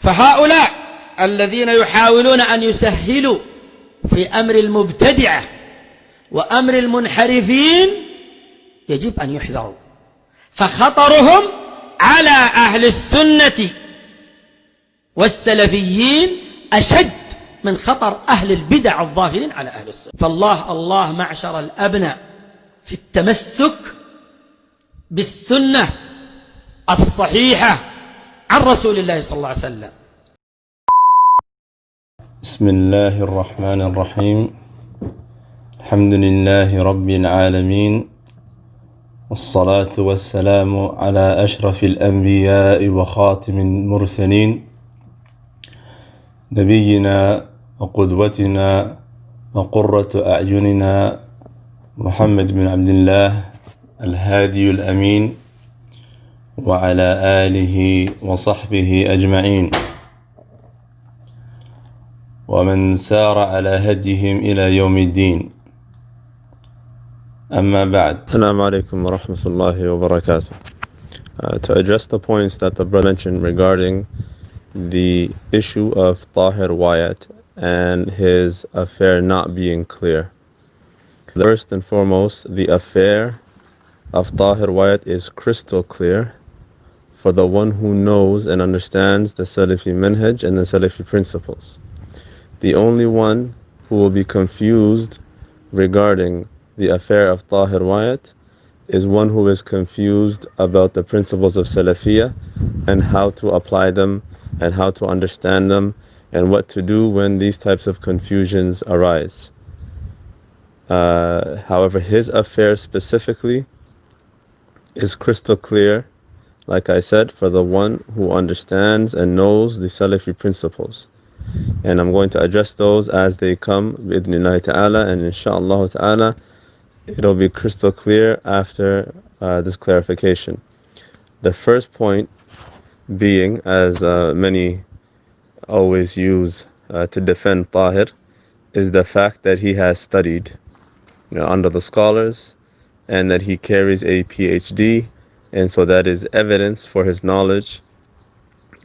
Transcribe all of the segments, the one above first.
فهؤلاء الذين يحاولون أن يسهلوا في أمر المبتدعة وأمر المنحرفين يجب أن يحذروا، فخطرهم على أهل السنة والسلفيين أشد من خطر أهل البدع الظاهرين على أهل السنة. فالله معشر الأبناء في التمسك بالسنة الصحيحة عن رسول الله صلى الله عليه وسلم. بسم الله الرحمن الرحيم. الحمد لله رب العالمين، والصلاة والسلام على أشرف الأنبياء وخاتم المرسلين، نبينا وقدوتنا وقرة أعيننا محمد بن عبد الله الهادي الأمين، وعلى آله وصحبه أجمعين، ومن سار على هديهم إلى يوم الدين. أما بعد. Assalamu alaikum wa rahmatullahi wa barakatuh. To address the points that the brother mentioned regarding the issue of Tahir Wyatt and his affair not being clear. First and foremost, the affair of Tahir Wyatt is crystal clear for the one who knows and understands the Salafi manhaj and the Salafi principles. The only one who will be confused regarding the affair of Tahir Wyatt is one who is confused about the principles of Salafiyah and how to apply them and how to understand them and what to do when these types of confusions arise. However, his affair specifically is crystal clear, like I said, for the one who understands and knows the Salafi principles. And I'm going to address those as they come bi'idhnillahi ta'ala, and inshaAllah ta'ala it'll be crystal clear after this clarification. The first point being, as many always use to defend Tahir, is the fact that he has studied under the scholars and that he carries a PhD, and so that is evidence for his knowledge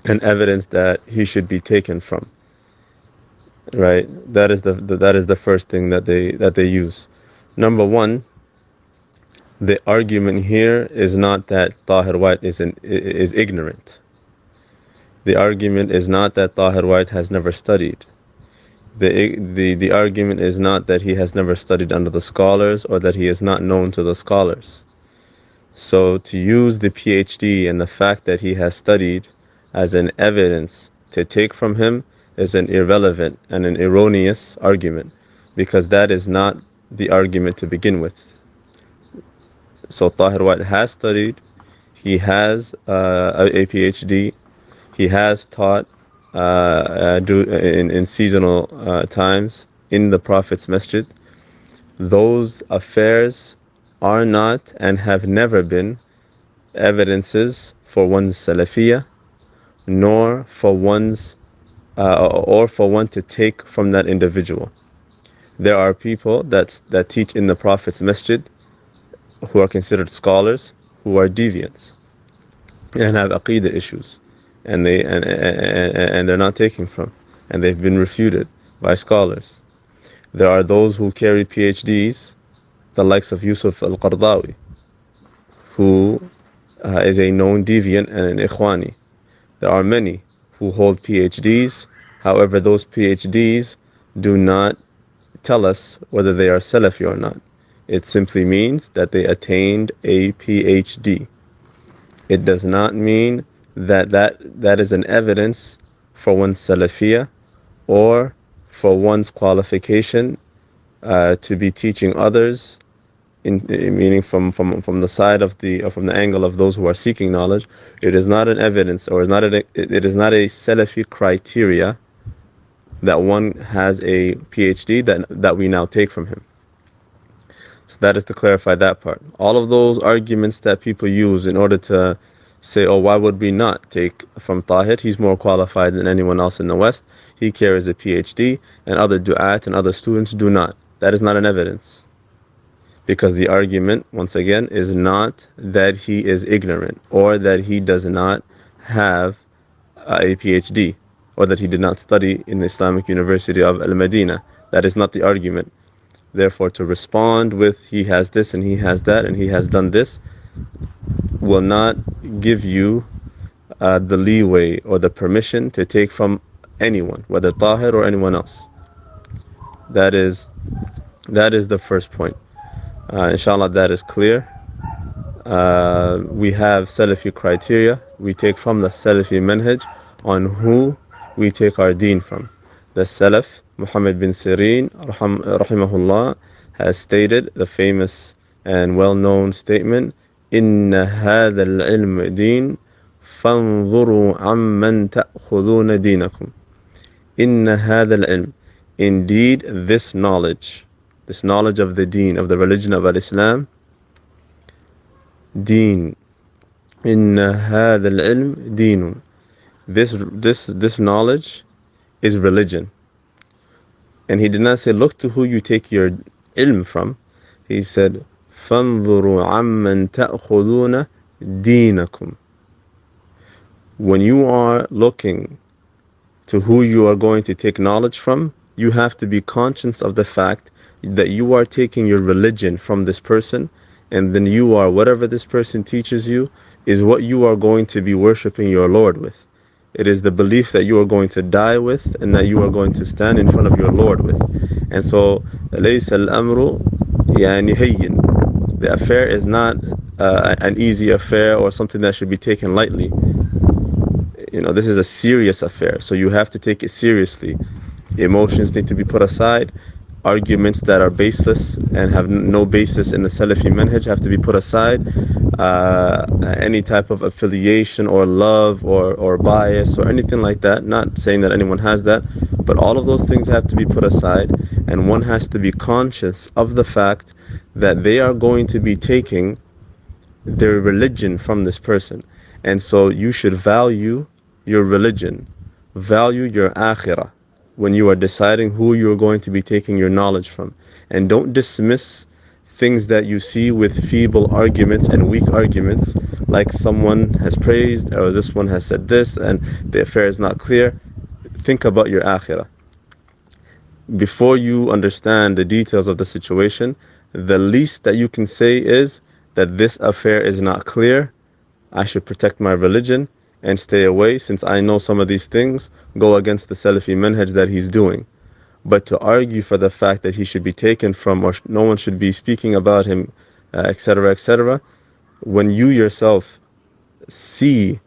and evidence that he should be taken from. Right? That is the first thing that they use. Number one, the argument here is not that Tahir Wyatt is ignorant. The argument is not that Tahir Wyatt has never studied. The argument is not that he has never studied under the scholars or that he is not known to the scholars. So to use the PhD and the fact that he has studied as an evidence to take from him is an irrelevant and an erroneous argument, because that is not the argument to begin with. So Tahir Wyatt has studied, he has a PhD, he has taught in seasonal times in the Prophet's masjid. Those affairs are not and have never been evidences for one's Salafiyah, nor for one's or for one to take from that individual. There are people that teach in the Prophet's masjid who are considered scholars, who are deviants and have aqeedah issues, and they're not taking from, and they've been refuted by scholars. There are those who carry PhDs, the likes of Yusuf al-Qardawi, who is a known deviant and an ikhwani. There are many who hold PhDs, however those PhDs do not tell us whether they are Salafi or not. It simply means that they attained a PhD. It does not mean that is an evidence for one's Salafiyah or for one's qualification to be teaching others, meaning from the side of from the angle of those who are seeking knowledge. It is not an evidence, or it is not a Salafi criteria that one has a PhD that we now take from him. So that is to clarify that part. All of those arguments that people use in order to say, oh, why would we not take from Tahir? He's more qualified than anyone else in the West. He carries a PhD, and other du'at and other students do not. That is not an evidence. Because the argument, once again, is not that he is ignorant or that he does not have a PhD. or that he did not study in the Islamic University of Al-Madinah. That is not the argument. Therefore, to respond with he has this and he has that and he has done this will not give you the leeway or the permission to take from anyone, whether Tahir or anyone else. That is the first point. Inshallah, that is clear. We have Salafi criteria. We take from the Salafi manhaj on who we take our deen from. The Salaf, Muhammad bin Sirin, rahimahullah, has stated the famous and well-known statement, إِنَّ هَذَا الْعِلْمِ دِينٌ فَانظُرُوا عَمَّنْ تَأْخُذُونَ دِينَكُمْ. إِنَّ هَذَا الْعِلْمِ, indeed this knowledge of the deen, of the religion of Al-Islam, deen. إِنَّ هَذَا الْعِلْمِ دِينٌ. This knowledge is religion. And he did not say, look to who you take your ilm from. He said, فَانظُرُوا عَمَّنْ تَأْخُذُونَ دِينَكُمْ. When you are looking to who you are going to take knowledge from, you have to be conscious of the fact that you are taking your religion from this person, and then you are, whatever this person teaches you, is what you are going to be worshipping your Lord with. It is the belief that you are going to die with and that you are going to stand in front of your Lord with. And so, لَيْسَ الْأَمْرُ يعني هَيِّن. The affair is not an easy affair or something that should be taken lightly. This is a serious affair, so you have to take it seriously. Emotions need to be put aside. Arguments that are baseless and have no basis in the Salafi manhaj have to be put aside. Any type of affiliation or love or bias or anything like that, not saying that anyone has that, but all of those things have to be put aside, and one has to be conscious of the fact that they are going to be taking their religion from this person. And so you should value your religion, value your akhirah when you are deciding who you're going to be taking your knowledge from. And don't dismiss things that you see with feeble arguments and weak arguments, like someone has praised or this one has said this and the affair is not clear. Think about your akhirah. Before you understand the details of the situation, the least that you can say is that this affair is not clear. I should protect my religion and stay away, since I know some of these things go against the Salafi manhaj that he's doing. But to argue for the fact that he should be taken from, or no one should be speaking about him, etc., etc., when you yourself see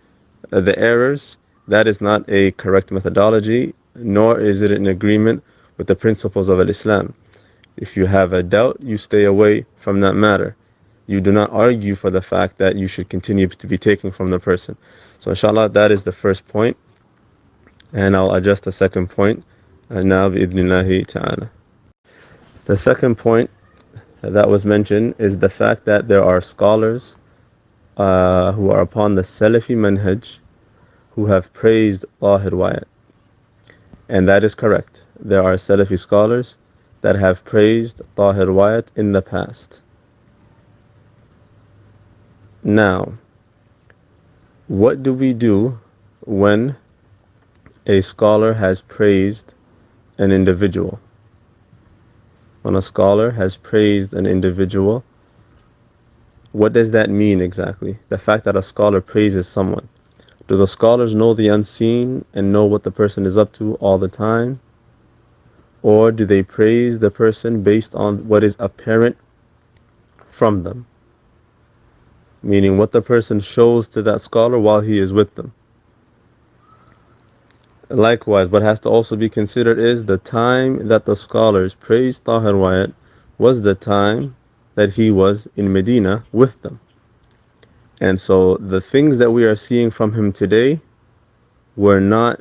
the errors, that is not a correct methodology, nor is it in agreement with the principles of Islam. If you have a doubt, you stay away from that matter. You do not argue for the fact that you should continue to be taking from the person. So inshallah, that is the first point, and I'll address the second point now bi'idhnillahi ta'ala. The second point that was mentioned is the fact that there are scholars who are upon the Salafi manhaj who have praised Tahir Wyatt. And that is correct. There are Salafi scholars that have praised Tahir Wyatt in the past. Now, what do we do when a scholar has praised an individual? When a scholar has praised an individual, what does that mean exactly? The fact that a scholar praises someone. Do the scholars know the unseen and know what the person is up to all the time? Or do they praise the person based on what is apparent from them? Meaning what the person shows to that scholar while he is with them. Likewise, what has to also be considered is the time that the scholars praised Tahir Wyatt was the time that he was in Medina with them. And so the things that we are seeing from him today were not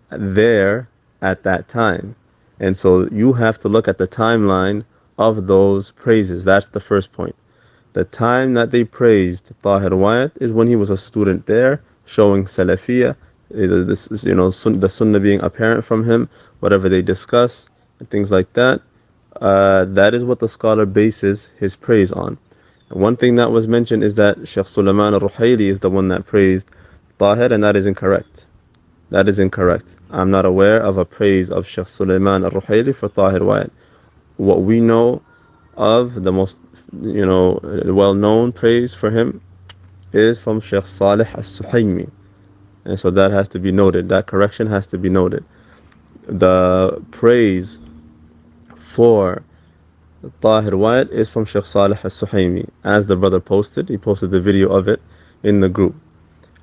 there at that time. And so you have to look at the timeline of those praises. That's the first point. The time that they praised Tahir Wyatt is when he was a student there, showing Salafiyah, the Sunnah being apparent from him, whatever they discuss, and things like that. That is what the scholar bases his praise on. And one thing that was mentioned is that Shaykh Sulaiman al-Ruhaili is the one that praised Tahir, and that is incorrect. That is incorrect. I'm not aware of a praise of Sheikh Sulaiman al-Ruhaili for Tahir Wyatt. What we know of the most, well-known praise for him is from Sheikh Salih al-Suhaimi. And so that has to be noted. That correction has to be noted. The praise for Tahir Wyatt is from Sheikh Salih al-Suhaimi. As the brother posted, he posted the video of it in the group.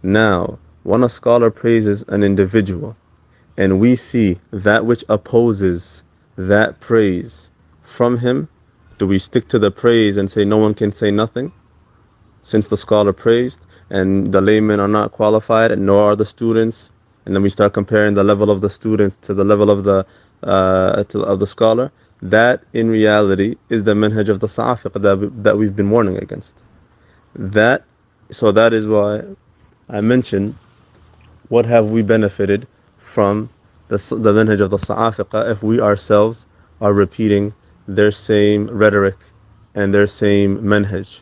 Now, when a scholar praises an individual, and we see that which opposes that praise from him, do we stick to the praise and say no one can say nothing? Since the scholar praised and the laymen are not qualified, and nor are the students, and then we start comparing the level of the students to the level of the scholar, that in reality is the manhaj of the Sa'afiq that we've been warning against. So that is why I mentioned, what have we benefited from the manhaj of the Sa'afiq if we ourselves are repeating their same rhetoric and their same manhaj?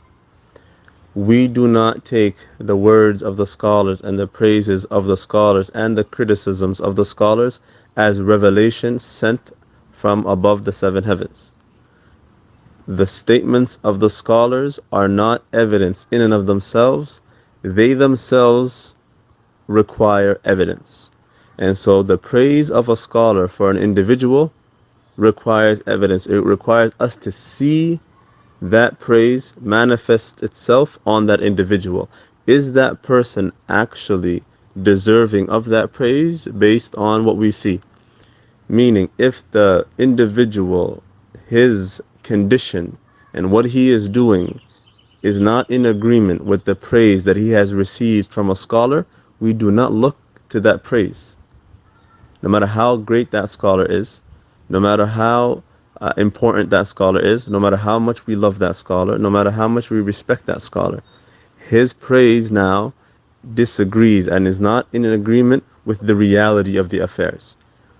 We do not take the words of the scholars and the praises of the scholars and the criticisms of the scholars as revelations sent from above the seven heavens. The statements of the scholars are not evidence in and of themselves. They themselves require evidence. And so the praise of a scholar for an individual requires evidence. It requires us to see that praise manifest itself on that individual. Is that person actually deserving of that praise based on what we see? Meaning, if the individual, his condition and what he is doing is not in agreement with the praise that he has received from a scholar, we do not look to that praise. No matter how great that scholar is, no matter how important that scholar is, no matter how much we love that scholar, no matter how much we respect that scholar, his praise now disagrees and is not in agreement with the reality of the affairs.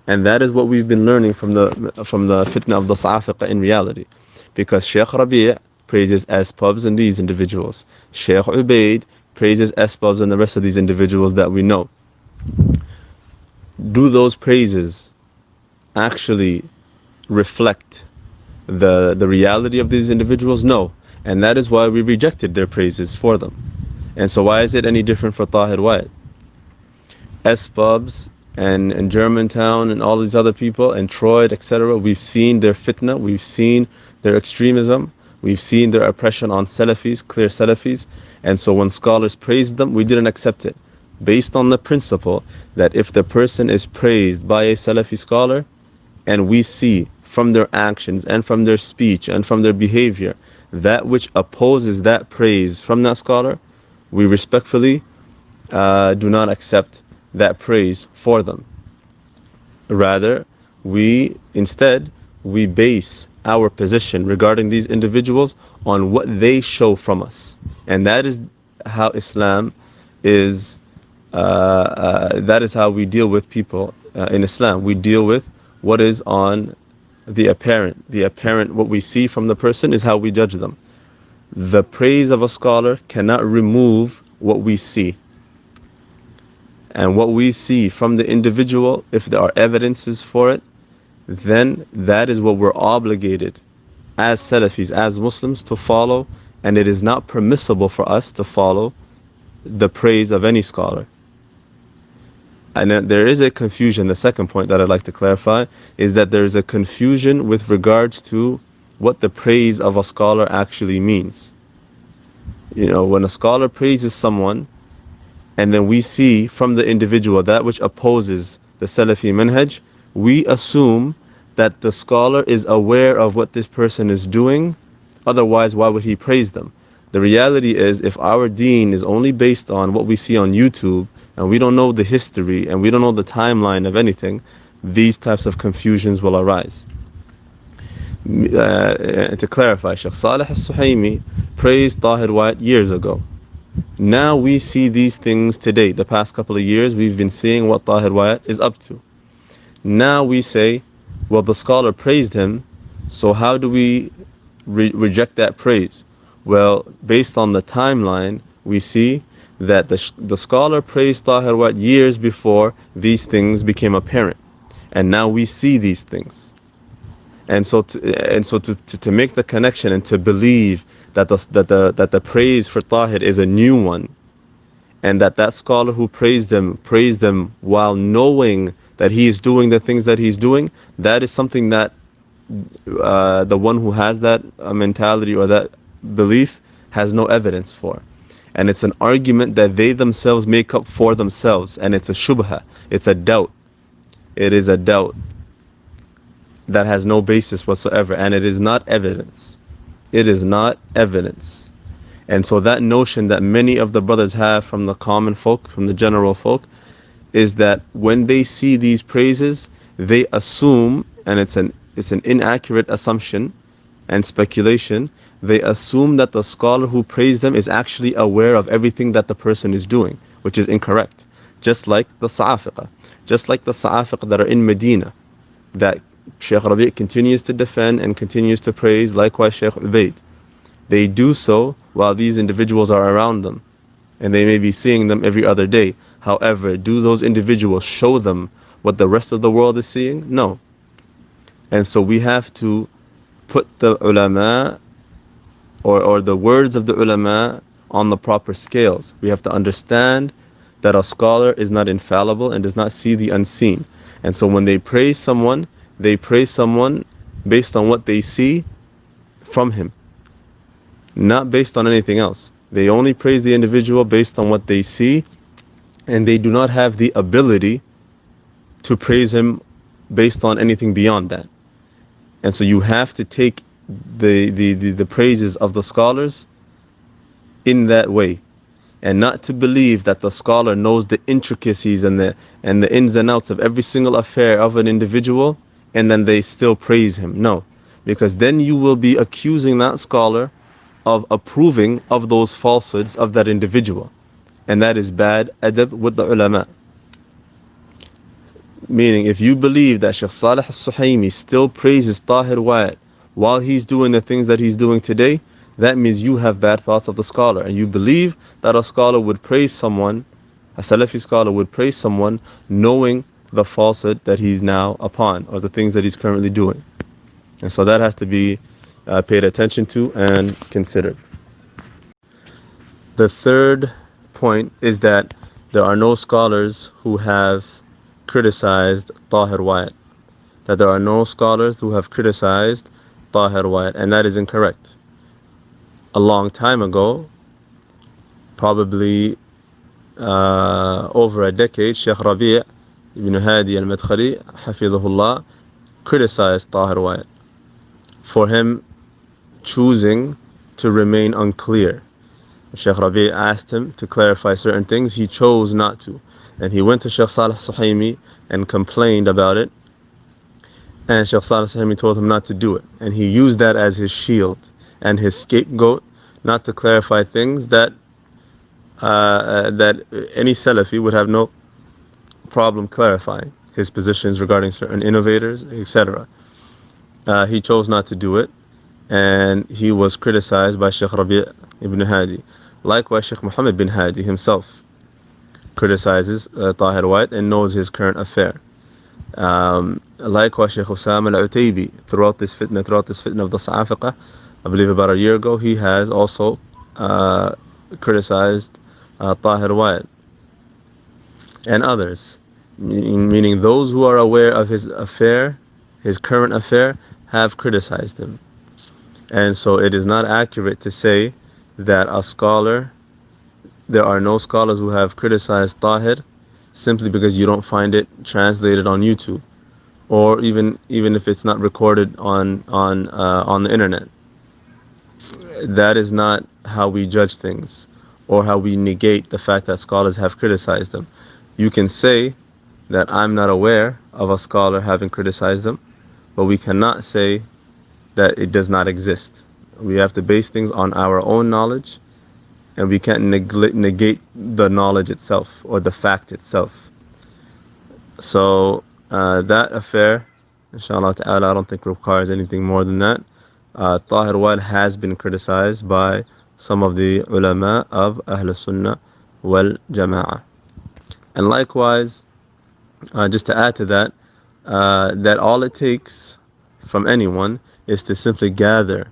And that is what we've been learning from the fitna of the Sa'afiqa in reality. Because Shaykh Rabi' praises asbabs and these individuals. Shaykh Ubaid praises asbabs and the rest of these individuals that we know. Do those praises actually reflect the reality of these individuals? No. And that is why we rejected their praises for them. And so why is it any different for Tahir Wyatt? Asbabs and Germantown and all these other people and Troy, etc., we've seen their fitna, we've seen their extremism, we've seen their oppression on Salafis, clear Salafis. And so when scholars praised them, we didn't accept it, based on the principle that if the person is praised by a Salafi scholar, and we see from their actions and from their speech and from their behavior that which opposes that praise from that scholar, we respectfully do not accept that praise for them. Rather, we base our position regarding these individuals on what they show from us. And that is how Islam is, that is how we deal with people in Islam. We deal with what is on the apparent. The apparent, what we see from the person, is how we judge them. The praise of a scholar cannot remove what we see. And what we see from the individual, if there are evidences for it, then that is what we're obligated as Salafis, as Muslims, to follow. And it is not permissible for us to follow the praise of any scholar. And there is a confusion. The second point that I'd like to clarify is that there is a confusion with regards to what the praise of a scholar actually means. When a scholar praises someone, and then we see from the individual that which opposes the Salafi manhaj, we assume that the scholar is aware of what this person is doing. Otherwise, why would he praise them? The reality is, if our deen is only based on what we see on YouTube, and we don't know the history, and we don't know the timeline of anything, these types of confusions will arise. To clarify, Shaykh Salih al-Suhaimi praised Tahir Wyatt years ago. Now we see these things today. The past couple of years, we've been seeing what Tahir Wyatt is up to. Now we say, well, the scholar praised him, so how do we reject that praise? Well, based on the timeline, we see that the scholar praised Tahir Wyatt years before these things became apparent, and now we see these things. And so to make the connection and to believe that the praise for Tahir is a new one, and that scholar who praised them while knowing that he is doing the things that he's doing, that is something that the one who has that mentality or that belief has no evidence for. And it's an argument that they themselves make up for themselves, and it's a shubha, it's a doubt. It is a doubt that has no basis whatsoever, and it is not evidence. It is not evidence. And so that notion that many of the brothers have from the common folk, from the general folk, is that when they see these praises, they assume, and it's an inaccurate assumption and speculation, they assume that the scholar who praised them is actually aware of everything that the person is doing, which is incorrect. Just like the Sa'afiqah. Just like the Sa'afiqah that are in Medina, that Shaykh Rabi' continues to defend and continues to praise, likewise Shaykh Ubaid. They do so while these individuals are around them, and they may be seeing them every other day. However, do those individuals show them what the rest of the world is seeing? No. And so we have to put the ulama or the words of the ulama on the proper scales. We have to understand that a scholar is not infallible and does not see the unseen. And so when they praise someone based on what they see from him, not based on anything else. They only praise the individual based on what they see, and they do not have the ability to praise him based on anything beyond that. And so you have to take the praises of the scholars in that way, and not to believe that the scholar knows the intricacies and the ins and outs of every single affair of an individual, and then they still praise him. No, because then you will be accusing that scholar of approving of those falsehoods of that individual, and that is bad adab with the ulama. Meaning, if you believe that Shaykh Salih al-Suhaimi still praises Tahir Wyatt while he's doing the things that he's doing today, that means you have bad thoughts of the scholar, and you believe that a scholar would praise someone, a Salafi scholar would praise someone knowing the falsehood that he's now upon, or the things that he's currently doing. And so that has to be paid attention to and considered. The third point is that there are no scholars who have criticized Tahir Wyatt. That there are no scholars who have criticized Tahir Wyatt, and that is incorrect. A long time ago, probably over a decade, Shaykh Rabi' ibn Hadi Al-Madkhali, Hafidhahullah, criticized Tahir Wyatt for him choosing to remain unclear. Shaykh Rabi' asked him to clarify certain things, he chose not to. And he went to Shaykh Salih Suhaimi and complained about it. And Shaykh Salih Suhaimi told him not to do it. And he used that as his shield and his scapegoat, not to clarify things that any Salafi would have no problem clarifying, his positions regarding certain innovators, etc. He chose not to do it, and he was criticized by Shaykh Rabi' ibn Hadi. Likewise, Shaykh Muhammad bin Hadi himself criticizes Tahir Wyatt and knows his current affair. Likewise, Shaykh Usama al-Utaybi, throughout this fitna of the Sa'afiqah, I believe about a year ago, he has also criticized Tahir Wyatt and others, meaning those who are aware of his affair, his current affair, have criticized him. And so it is not accurate to say that a scholar, there are no scholars who have criticized Tahir simply because you don't find it translated on YouTube, or even if it's not recorded on the internet. That is not how we judge things, or how we negate the fact that scholars have criticized them. You can say that I'm not aware of a scholar having criticized them, but we cannot say that it does not exist. We have to base things on our own knowledge, and we can't negate the knowledge itself or the fact itself. So that affair, inshallah ta'ala, I don't think requires anything more than that. Tahir Wyatt has been criticized by some of the ulama of Ahl Sunnah wal jama'ah. And likewise, just to add to that, that all it takes from anyone is to simply gather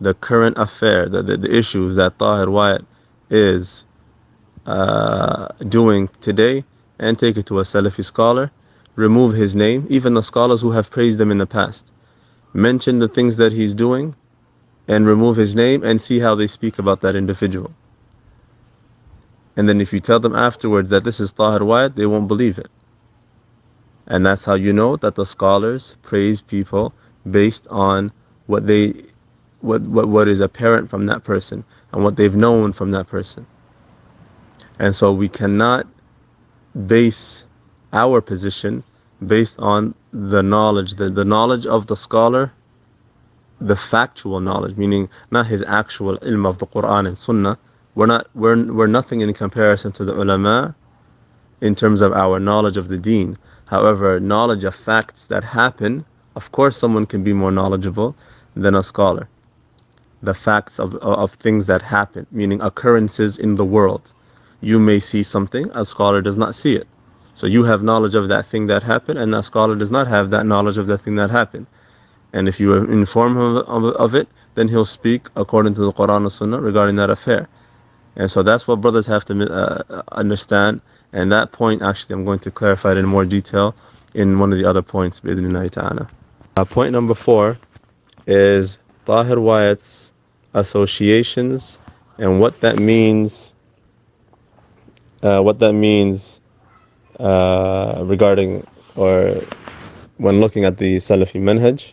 the current affair, the issues that Tahir Wyatt is doing today, and take it to a Salafi scholar, remove his name, even the scholars who have praised him in the past. Mention the things that he's doing and remove his name and see how they speak about that individual. And then if you tell them afterwards that this is Tahir Wyatt, they won't believe it. And that's how you know that the scholars praise people based on what is apparent from that person and what they've known from that person. And so we cannot base our position based on the knowledge, the knowledge of the scholar, the factual knowledge, meaning not his actual ilm of the Quran and Sunnah. We're nothing in comparison to the ulama in terms of our knowledge of the deen. However, knowledge of facts that happen, of course someone can be more knowledgeable than a scholar. The facts of things that happen, meaning occurrences in the world. You may see something, a scholar does not see it. So you have knowledge of that thing that happened, and a scholar does not have that knowledge of that thing that happened. And if you inform him of it, then he'll speak according to the Quran and Sunnah regarding that affair. And so that's what brothers have to understand. And that point, actually, I'm going to clarify it in more detail in one of the other points, bi'idhnillahi ta'ala. Point number 4 is Tahir Wyatt's associations and what that means. Regarding, or when looking at the Salafi manhaj.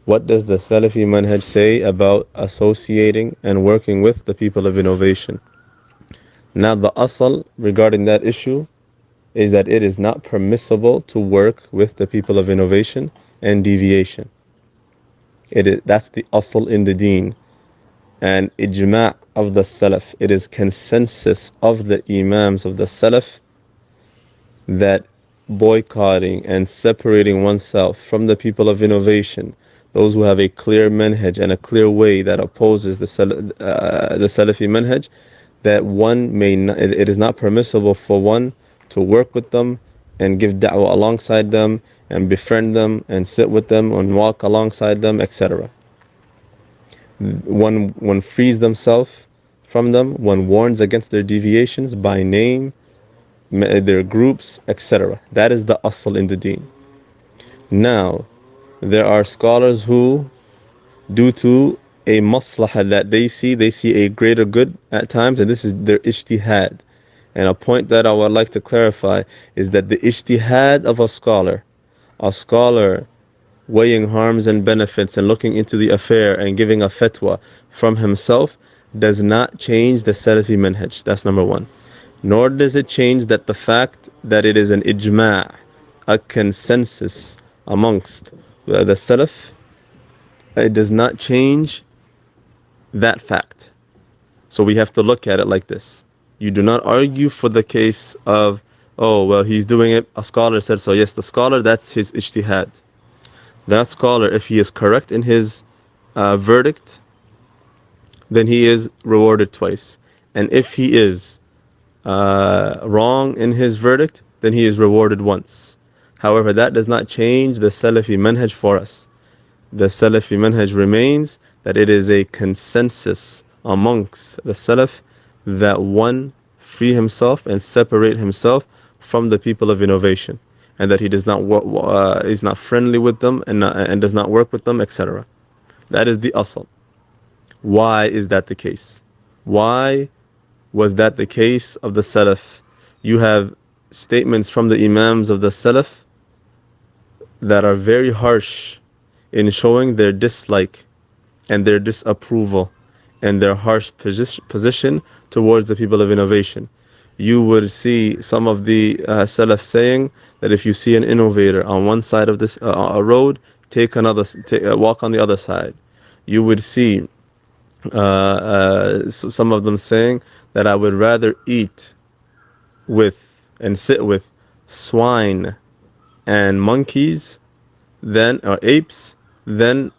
What does the Salafi manhaj say about associating and working with the people of innovation? Now, the asal regarding that issue is that it is not permissible to work with the people of innovation and deviation. That's the asal in the deen. And ijma' of the Salaf, it is consensus of the Imams of the Salaf that boycotting and separating oneself from the people of innovation, those who have a clear manhaj and a clear way that opposes the Salafi manhaj, that it is not permissible for one to work with them and give da'wah alongside them and befriend them and sit with them and walk alongside them, etc. One frees themselves from them, one warns against their deviations by name, their groups, etc. That is the asl in the deen. Now, there are scholars who, due to a maslahah that they see a greater good at times, and this is their ijtihad. And a point that I would like to clarify is that the ijtihad of a scholar weighing harms and benefits and looking into the affair and giving a fatwa from himself, does not change the Salafi manhaj. That's number 1. Nor does it change that the fact that it is an ijma', a consensus amongst the Salaf, it does not change that fact. So we have to look at it like this. You do not argue for the case of, oh, well, he's doing it, a scholar said so. Yes, the scholar, that's his ijtihad. That scholar, if he is correct in his verdict, then he is rewarded twice. And if he is wrong in his verdict, then he is rewarded once. However, that does not change the Salafi manhaj for us. The Salafi manhaj remains that it is a consensus amongst the Salaf that one free himself and separate himself from the people of innovation, and that he does not is not friendly with them and does not work with them, etc. That is the asal. Why is that the case? Why was that the case of the Salaf? You have statements from the Imams of the Salaf that are very harsh in showing their dislike and their disapproval and their harsh position towards the people of innovation. You would see some of the Salaf saying that if you see an innovator on one side of this road, walk on the other side. You would see some of them saying that I would rather eat with and sit with swine and monkeys or apes than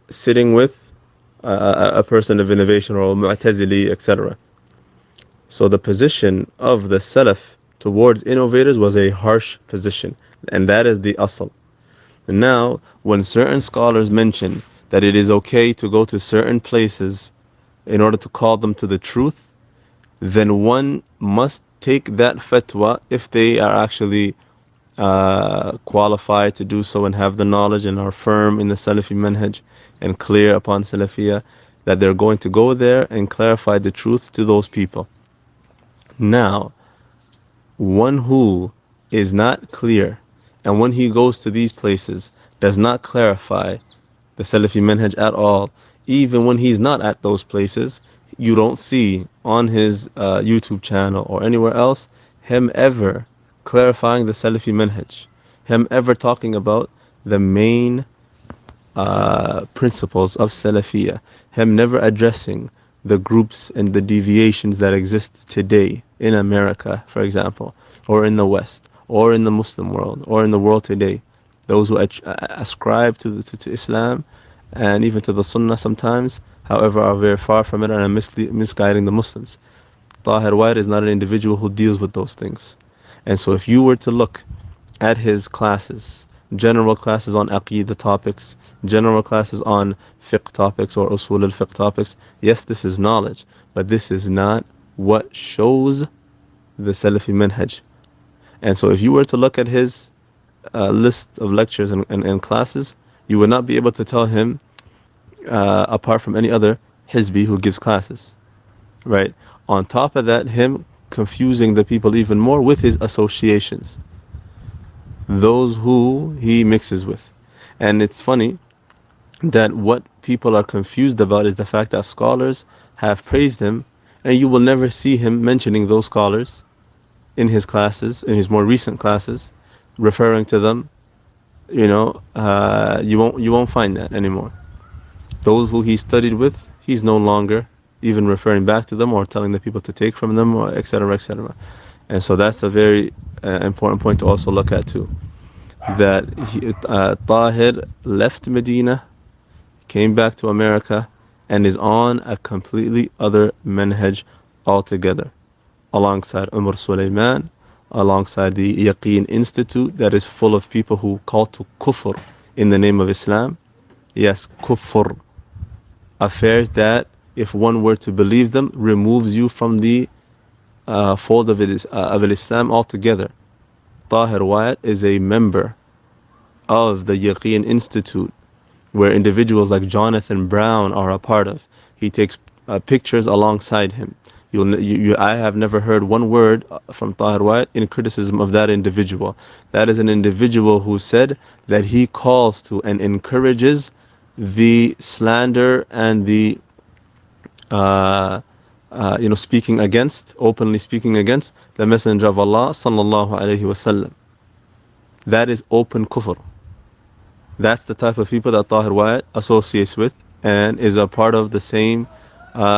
sitting with a person of innovation or a Mu'tazili, etc. So the position of the Salaf towards innovators was a harsh position, and that is the asl. Now, when certain scholars mention that it is okay to go to certain places in order to call them to the truth, then one must take that fatwa if they are actually qualified to do so and have the knowledge and are firm in the Salafi manhaj and clear upon Salafiyah, that they're going to go there and clarify the truth to those people. Now, one who is not clear and when he goes to these places does not clarify the Salafi manhaj at all, even when he's not at those places, you don't see on his YouTube channel or anywhere else him ever clarifying the Salafi manhaj, him ever talking about the main principles of Salafiyah, him never addressing the groups and the deviations that exist today in America, for example, or in the West, or in the Muslim world, or in the world today. Those who ascribe to Islam and even to the Sunnah sometimes, however, are very far from it and are misguiding the Muslims. Tahir Wyatt is not an individual who deals with those things. And so if you were to look at his classes, general classes on Aqeedah topics, general classes on fiqh topics or usul al-fiqh topics, yes, this is knowledge, but this is not what shows the Salafi manhaj. And so if you were to look at his list of lectures and classes, you would not be able to tell him apart from any other Hizbi who gives classes, right? On top of that, him confusing the people even more with his associations, those who he mixes with. And it's funny that what people are confused about is the fact that scholars have praised him, and you will never see him mentioning those scholars in his classes, in his more recent classes, referring to them. You won't find that anymore. Those who he studied with, he's no longer even referring back to them or telling the people to take from them, or etc., etc. And so that's a very important point to also look at too. That Tahir left Medina, came back to America, and is on a completely other manhaj altogether, alongside Umar Sulaiman, alongside the Yaqeen Institute that is full of people who call to kufr in the name of Islam. Yes, kufr. Affairs that, if one were to believe them, removes you from the fold of Islam altogether. Tahir Wyatt is a member of the Yaqeen Institute, where individuals like Jonathan Brown are a part of. He takes pictures alongside him. I have never heard one word from Tahir Wyatt in criticism of that individual. That is an individual who said that he calls to and encourages the slander and the openly speaking against the Messenger of Allah sallallahu alaihi wasallam. That is open kufr. That's the type of people that Tahir Wyatt associates with and is a part of the same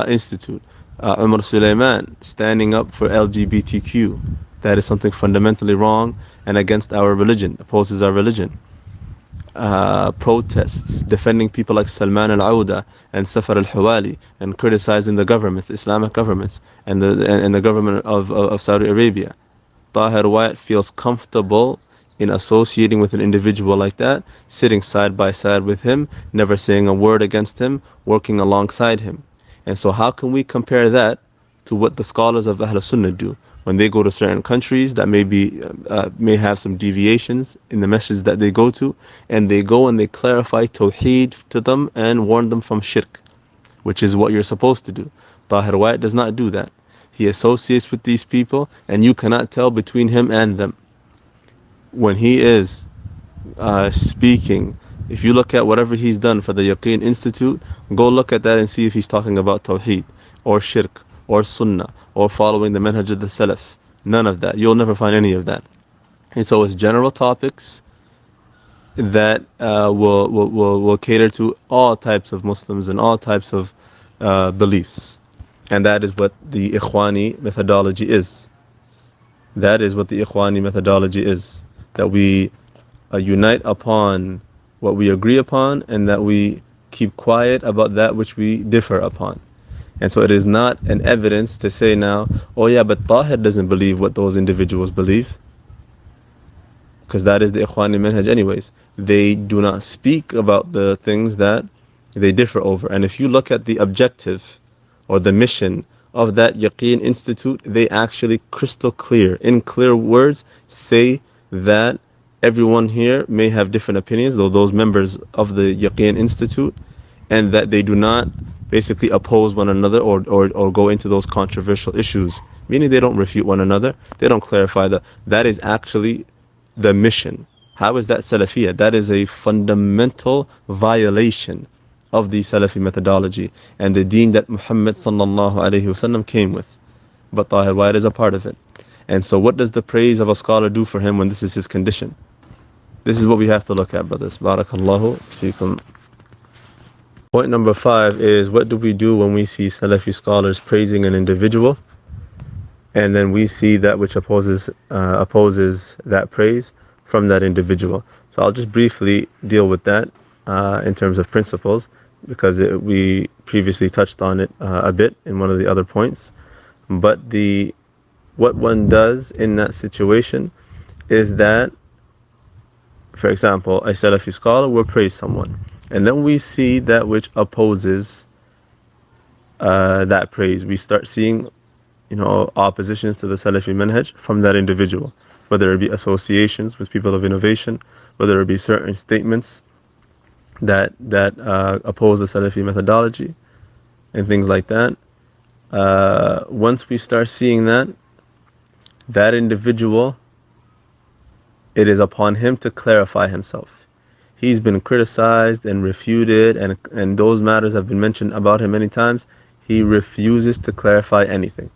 institute. Umar Sulaiman standing up for LGBTQ. That is something fundamentally wrong and against our religion, opposes our religion. Protests, defending people like Salman al-Auda and Safar al-Hawali, and criticizing the governments, Islamic governments, and the government of Saudi Arabia. Tahir Wyatt feels comfortable in associating with an individual like that, sitting side by side with him, never saying a word against him, working alongside him. And so how can we compare that to what the scholars of Ahl Sunnah do when they go to certain countries that may have some deviations in the message that they go to, and they go and they clarify Tawheed to them and warn them from shirk, which is what you're supposed to do. Tahir Wyatt does not do that. He associates with these people, and you cannot tell between him and them. When he is speaking, if you look at whatever he's done for the Yaqeen Institute, go look at that and see if he's talking about Tawheed or Shirk or Sunnah or following the manhaj of the Salaf. None of that. You'll never find any of that. And so it's general topics that will cater to all types of Muslims and all types of beliefs. And that is what the Ikhwani methodology is. That is what the Ikhwani methodology is. That we unite upon what we agree upon, and that we keep quiet about that which we differ upon. And so it is not an evidence to say now, oh yeah, but Tahir doesn't believe what those individuals believe, because that is the Ikhwani manhaj anyways. They do not speak about the things that they differ over. And if you look at the objective or the mission of that Yaqeen Institute, they actually crystal clear, in clear words, say that everyone here may have different opinions, though those members of the Yaqeen Institute, and that they do not basically oppose one another or go into those controversial issues, meaning they don't refute one another, they don't clarify that is actually the mission. How is that Salafiyah? That is a fundamental violation of the Salafi methodology and the deen that Muhammad sallallahu alaihi wasallam came with. But Tahir Wyatt is a part of it. And so what does the praise of a scholar do for him when this is his condition? This is what we have to look at, brothers. Barakallahu feekum. Point number 5 is, what do we do when we see Salafi scholars praising an individual and then we see that which opposes that praise from that individual? So I'll just briefly deal with that in terms of principles, because we previously touched on it a bit in one of the other points. But what one does in that situation is that, for example, a Salafi scholar will praise someone, and then we see that which opposes that praise. We start seeing, oppositions to the Salafi manhaj from that individual, whether it be associations with people of innovation, whether it be certain statements that oppose the Salafi methodology and things like that. Once we start seeing that individual, it is upon him to clarify himself. He's been criticized and refuted, and those matters have been mentioned about him many times. He refuses to clarify anything.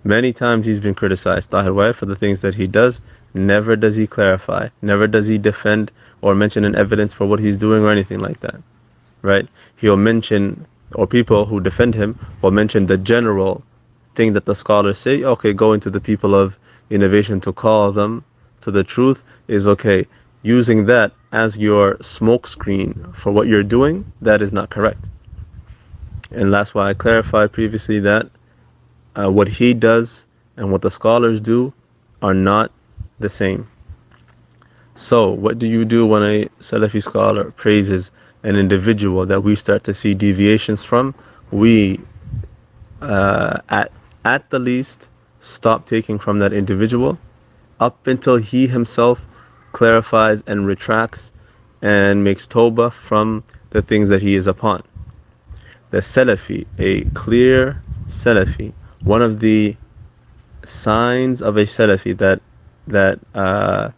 Many times he's been criticized, Tahir Wyatt, for the things that he does. Never does he clarify, never does he defend or mention an evidence for what he's doing or anything like that, right? He'll mention, or people who defend him will mention the general thing that the scholars say, okay, go into the people of innovation to call them to the truth is okay. Using that as your smokescreen for what you're doing, that is not correct. And that's why I clarified previously that what he does and what the scholars do are not the same. So what do you do when a Salafi scholar praises an individual that we start to see deviations from? We at the least stop taking from that individual up until he himself clarifies and retracts and makes tawbah from the things that he is upon. The Salafi, a clear Salafi, one of the signs of a Salafi that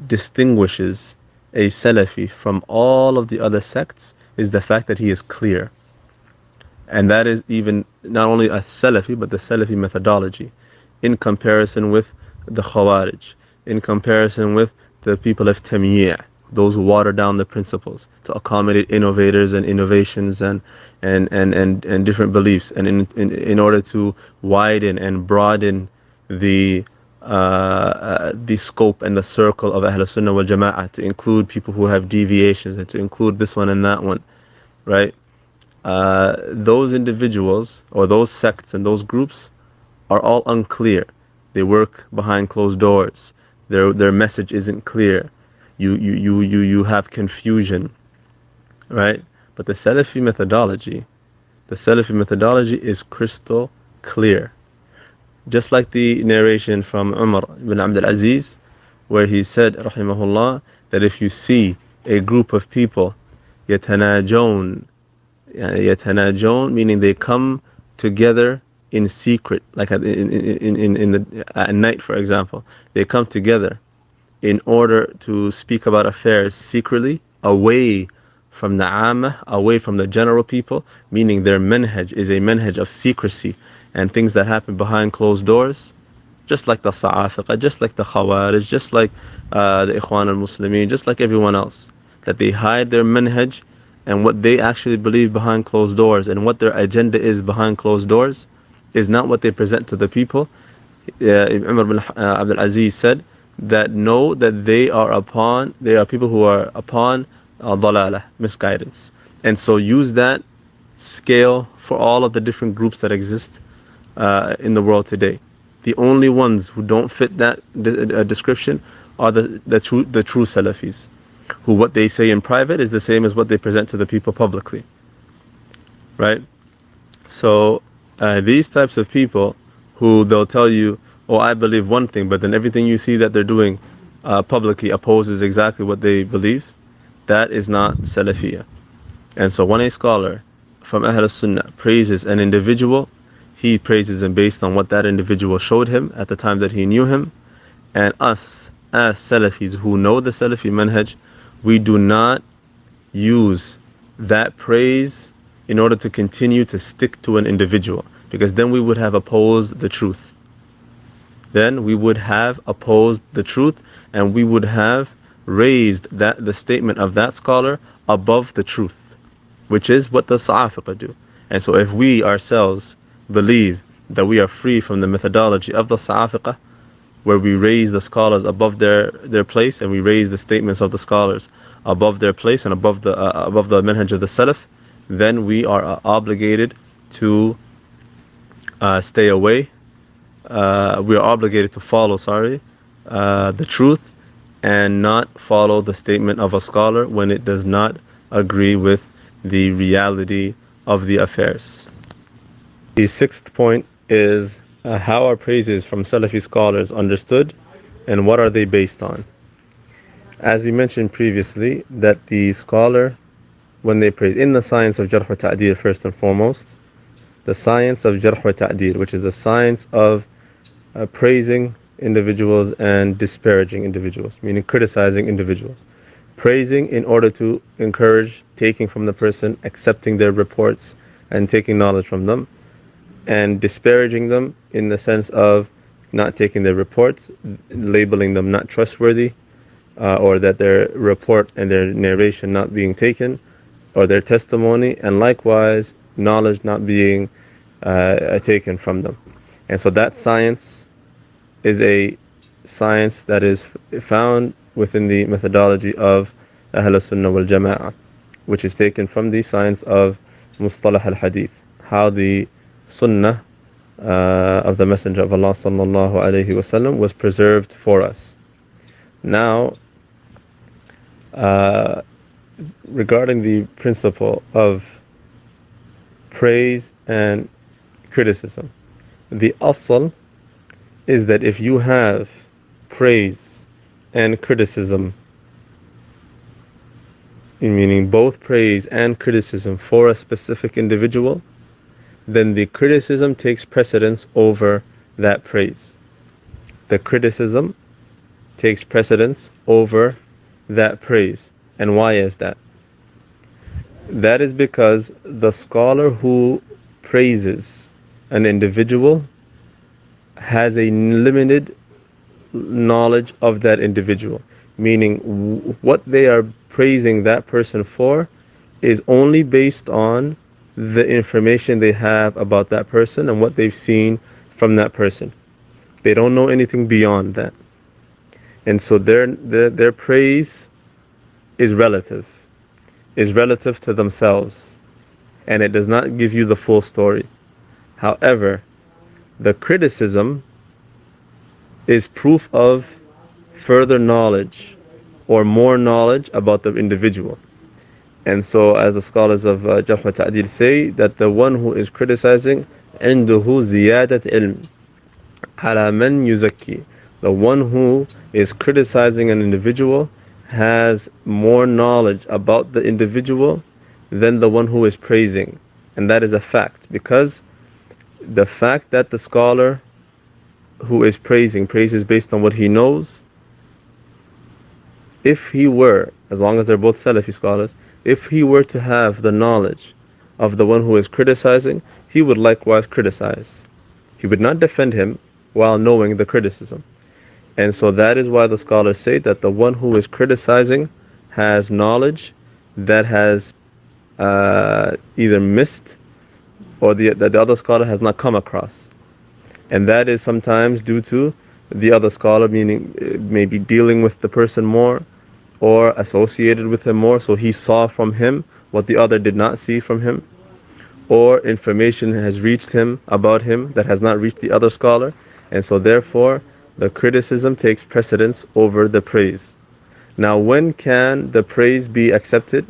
distinguishes a Salafi from all of the other sects is the fact that he is clear. And that is even not only a Salafi, but the Salafi methodology, in comparison with the Khawarij, in comparison with the people of Tamyi', those who water down the principles to accommodate innovators and innovations and different beliefs, and in order to widen and broaden the scope and the circle of Ahl Sunnah wal Jama'ah, to include people who have deviations and to include this one and that one, right? Those individuals or those sects and those groups are all unclear. They work behind closed doors. Their message isn't clear. You have confusion, right? But the Salafi methodology is crystal clear. Just like the narration from Umar ibn Abdul Aziz, where he said, rahimahullah, that if you see a group of people yatanajoon, meaning they come together in secret, like at night, for example, they come together in order to speak about affairs secretly, away from the Ammah, away from the general people, meaning their manhaj is a manhaj of secrecy and things that happen behind closed doors, just like the Sa'afiqah, just like the Khawarij, just like the Ikhwan al-Muslimin, just like everyone else, that they hide their manhaj and what they actually believe behind closed doors, and what their agenda is behind closed doors is not what they present to the people. Umar bin Abdul Aziz said that know that they are people who are upon dalalah, misguidance, and so use that scale for all of the different groups that exist in the world today. The only ones who don't fit that description are the true Salafis, who what they say in private is the same as what they present to the people publicly. Right? So these types of people who they'll tell you, oh, I believe one thing, but then everything you see that they're doing publicly opposes exactly what they believe, that is not Salafiyah. And so when a scholar from Ahl Sunnah praises an individual, he praises him based on what that individual showed him at the time that he knew him. And us, as Salafis who know the Salafi manhaj, we do not use that praise in order to continue to stick to an individual, because then we would have opposed the truth. Then we would have opposed the truth, and we would have raised the statement of that scholar above the truth, which is what the Sa'afiqah do. And so if we ourselves believe that we are free from the methodology of the Sa'afiqah, where we raise the scholars above their place, and we raise the statements of the scholars above their place and above the manhaj of the Salaf, then we are obligated to stay away. We are obligated to follow, the truth, and not follow the statement of a scholar when it does not agree with the reality of the affairs. The sixth point is how are praises from Salafi scholars understood, and what are they based on? As we mentioned previously, that the scholar, when they praise, in the science of Jarh wa Ta'deel first and foremost, the science of Jarh wa Ta'deel, which is the science of praising individuals and disparaging individuals, meaning criticizing individuals. Praising in order to encourage taking from the person, accepting their reports and taking knowledge from them, and disparaging them in the sense of not taking their reports, labeling them not trustworthy, or that their report and their narration not being taken, or their testimony, and likewise knowledge not being taken from them. And so that science is a science that is found within the methodology of Ahl Sunnah wal Jama'ah, which is taken from the science of Mustalah al-Hadith, how the Sunnah of the Messenger of Allah sallallahu alayhi wasallam was preserved for us. Now, regarding the principle of praise and criticism, the asl is that if you have praise and criticism, meaning both praise and criticism for a specific individual, then the criticism takes precedence over that praise. The criticism takes precedence over that praise. And why is that? That is because the scholar who praises an individual has a limited knowledge of that individual, meaning what they are praising that person for is only based on the information they have about that person and what they've seen from that person. They don't know anything beyond that. And so their praise is relative to themselves, and it does not give you the full story. However, the criticism is proof of further knowledge or more knowledge about the individual. And so as the scholars of Jarh wa Ta'deel say, that the one who is criticizing عنده زيادة علم على من يزكي, the one who is criticizing an individual has more knowledge about the individual than the one who is praising. And that is a fact, because the fact that the scholar who is praising praises based on what he knows, if he were, as long as they're both Salafi scholars, if he were to have the knowledge of the one who is criticizing, he would likewise criticize. He would not defend him while knowing the criticism. And so that is why the scholars say that the one who is criticizing has knowledge that has either missed or that the other scholar has not come across. And that is sometimes due to the other scholar, meaning maybe dealing with the person more or associated with him more, so he saw from him what the other did not see from him. or information has reached him about him that has not reached the other scholar, and so therefore the criticism takes precedence over the praise. Now, when can the praise be accepted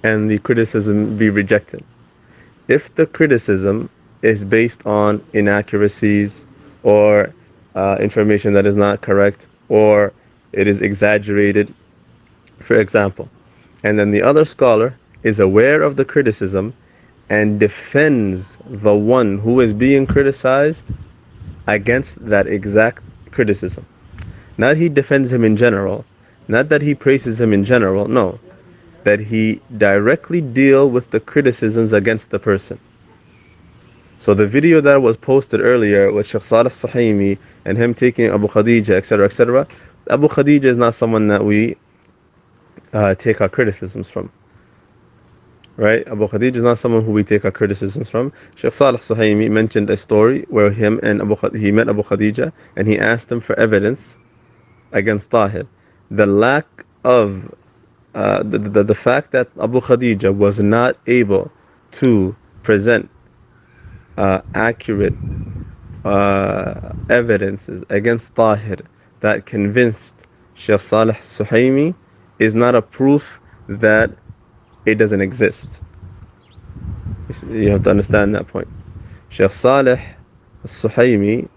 and the criticism be rejected? If the criticism is based on inaccuracies or information that is not correct, or it is exaggerated, for example, and then the other scholar is aware of the criticism and defends the one who is being criticized against that exact criticism. Not he defends him in general, not that he praises him in general, no, that he directly deal with the criticisms against the person. So the video that was posted earlier with Shaykh Salih Suhaimi and him taking Abu Khadija, etc., etc., Abu Khadija is not someone that we take our criticisms from. Right? Abu Khadija is not someone who we take our criticisms from. Shaykh Salih Suhaimi mentioned a story where he met Abu Khadija and he asked him for evidence against Tahir. The lack of the fact that Abu Khadija was not able to present accurate evidences against Tahir that convinced Shaykh Salih Suhaimi is not a proof that it doesn't exist. You have to understand that point. Shaykh Salih Suhaimi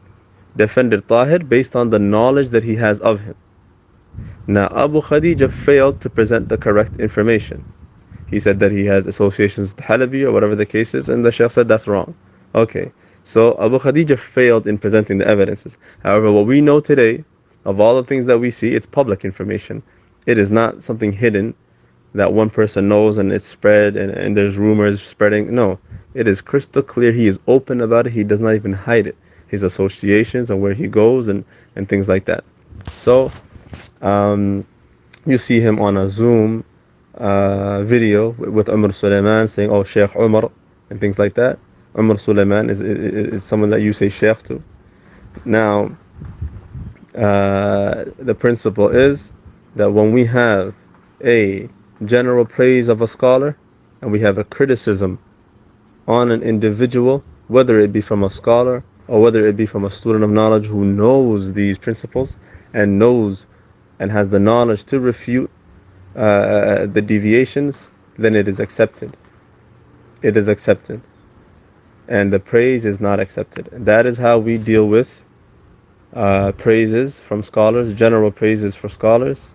defended Tahir based on the knowledge that he has of him. Now, Abu Khadija failed to present the correct information. He said that he has associations with Halabi or whatever the case is, and the Shaykh said that's wrong. Okay, so Abu Khadija failed in presenting the evidences. However, what we know today, of all the things that we see, it's public information. It is not something hidden that one person knows and it's spread and there's rumors spreading. No, it is crystal clear. He is open about it. He does not even hide it. His associations and where he goes and things like that. So, you see him on a Zoom video with Umar Sulaiman saying, oh, Sheikh Umar, and things like that. Umar Sulaiman is someone that you say Sheikh to. Now, the principle is that when we have a general praise of a scholar and we have a criticism on an individual, whether it be from a scholar or whether it be from a student of knowledge who knows these principles and knows and has the knowledge to refute the deviations, then it is accepted. It is accepted. And the praise is not accepted. And that is how we deal with praises from scholars, general praises for scholars,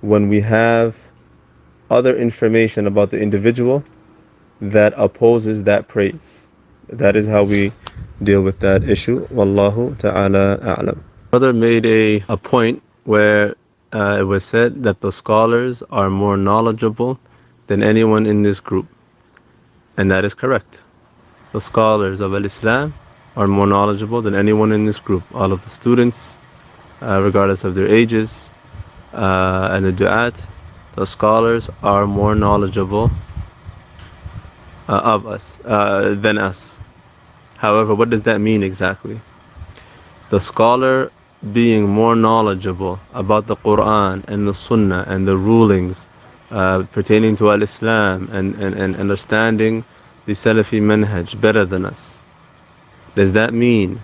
when we have other information about the individual that opposes that praise. That is how we deal with that issue. Wallahu ta'ala a'lam. Brother made a point where it was said that the scholars are more knowledgeable than anyone in this group. And that is correct. The scholars of Al-Islam are more knowledgeable than anyone in this group. All of the students, regardless of their ages, and the du'at, the scholars are more knowledgeable of us than us. However, what does that mean exactly? The scholar being more knowledgeable about the Quran and the Sunnah and the rulings pertaining to Al-Islam and understanding the Salafi manhaj better than us. Does that mean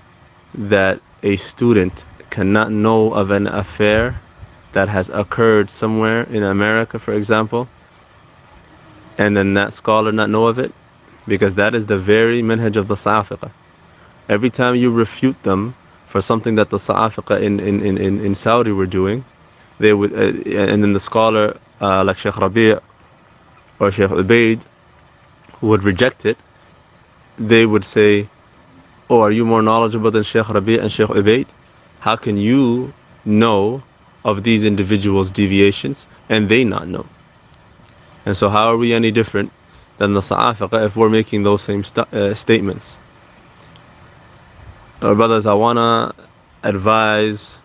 that a student cannot know of an affair that has occurred somewhere in America, for example, and then that scholar not know of it? Because that is the very manhaj of the Sa'afiqah. Every time you refute them for something that the Sa'afiqah in Saudi were doing, they would, and then the scholar like Sheikh Rabi' or Sheikh Ubaid would reject it. They would say, oh, are you more knowledgeable than Sheikh Rabi' and Sheikh Ubaid? How can you know of these individuals' deviations and they not know? And so how are we any different than the Sa'afiqah if we're making those same statements? Brothers, I want to advise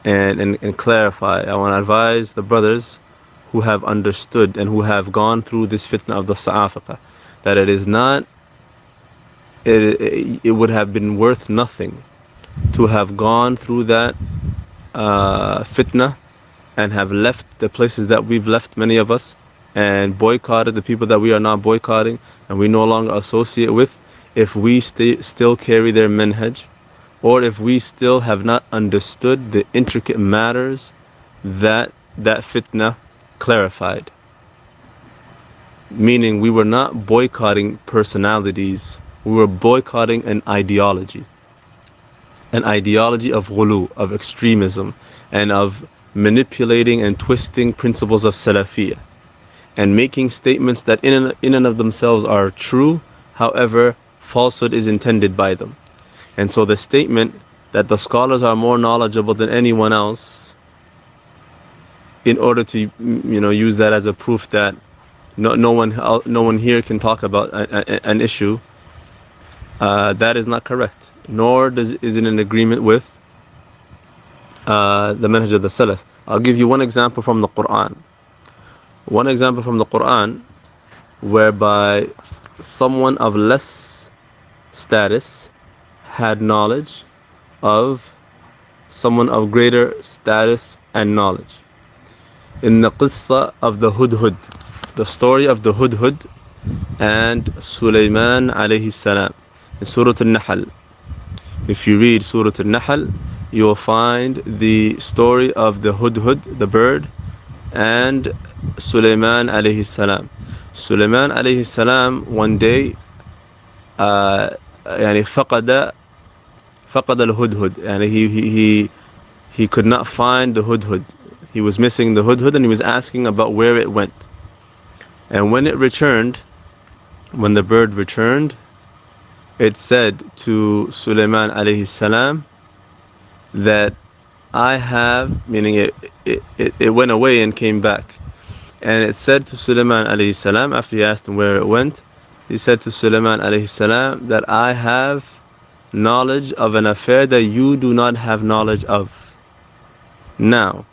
and clarify. I want to advise the brothers who have understood and who have gone through this fitna of the Sa'afiqah, that it is not, it would have been worth nothing to have gone through that fitna and have left the places that we've left, many of us, and boycotted the people that we are not boycotting and we no longer associate with, if we still carry their manhaj, or if we still have not understood the intricate matters that fitna clarified. Meaning we were not boycotting personalities, we were boycotting an ideology of ghulu, of extremism, and of manipulating and twisting principles of Salafiyah, and making statements that in and of themselves are true, however falsehood is intended by them. And so the statement that the scholars are more knowledgeable than anyone else, in order to use that as a proof that no one here can talk about an issue, that is not correct, nor is it in agreement with the manhaj of the Salaf. I'll give you one example from the Quran. One example from the Quran whereby someone of less status had knowledge of someone of greater status and knowledge. In the qissa of the Hudhud, the story of the Hudhud and Sulaiman alayhi salam, in Surah Al-Nahl. If you read Surah Al-Nahl, you will find the story of the Hudhud, the bird, and Sulaiman alayhi salam. Sulaiman alayhi salam one day فقد الهدهد, and he could not find the Hudhud. He was missing the Hudhud and he was asking about where it went. And when it returned, when the bird returned, it said to Sulaiman alayhi salam that I have, meaning it went away and came back. And it said to Sulaiman alayhi salam, after he asked him where it went, he said to Sulaiman alayhi salam that I have knowledge of an affair that you do not have knowledge of. Now,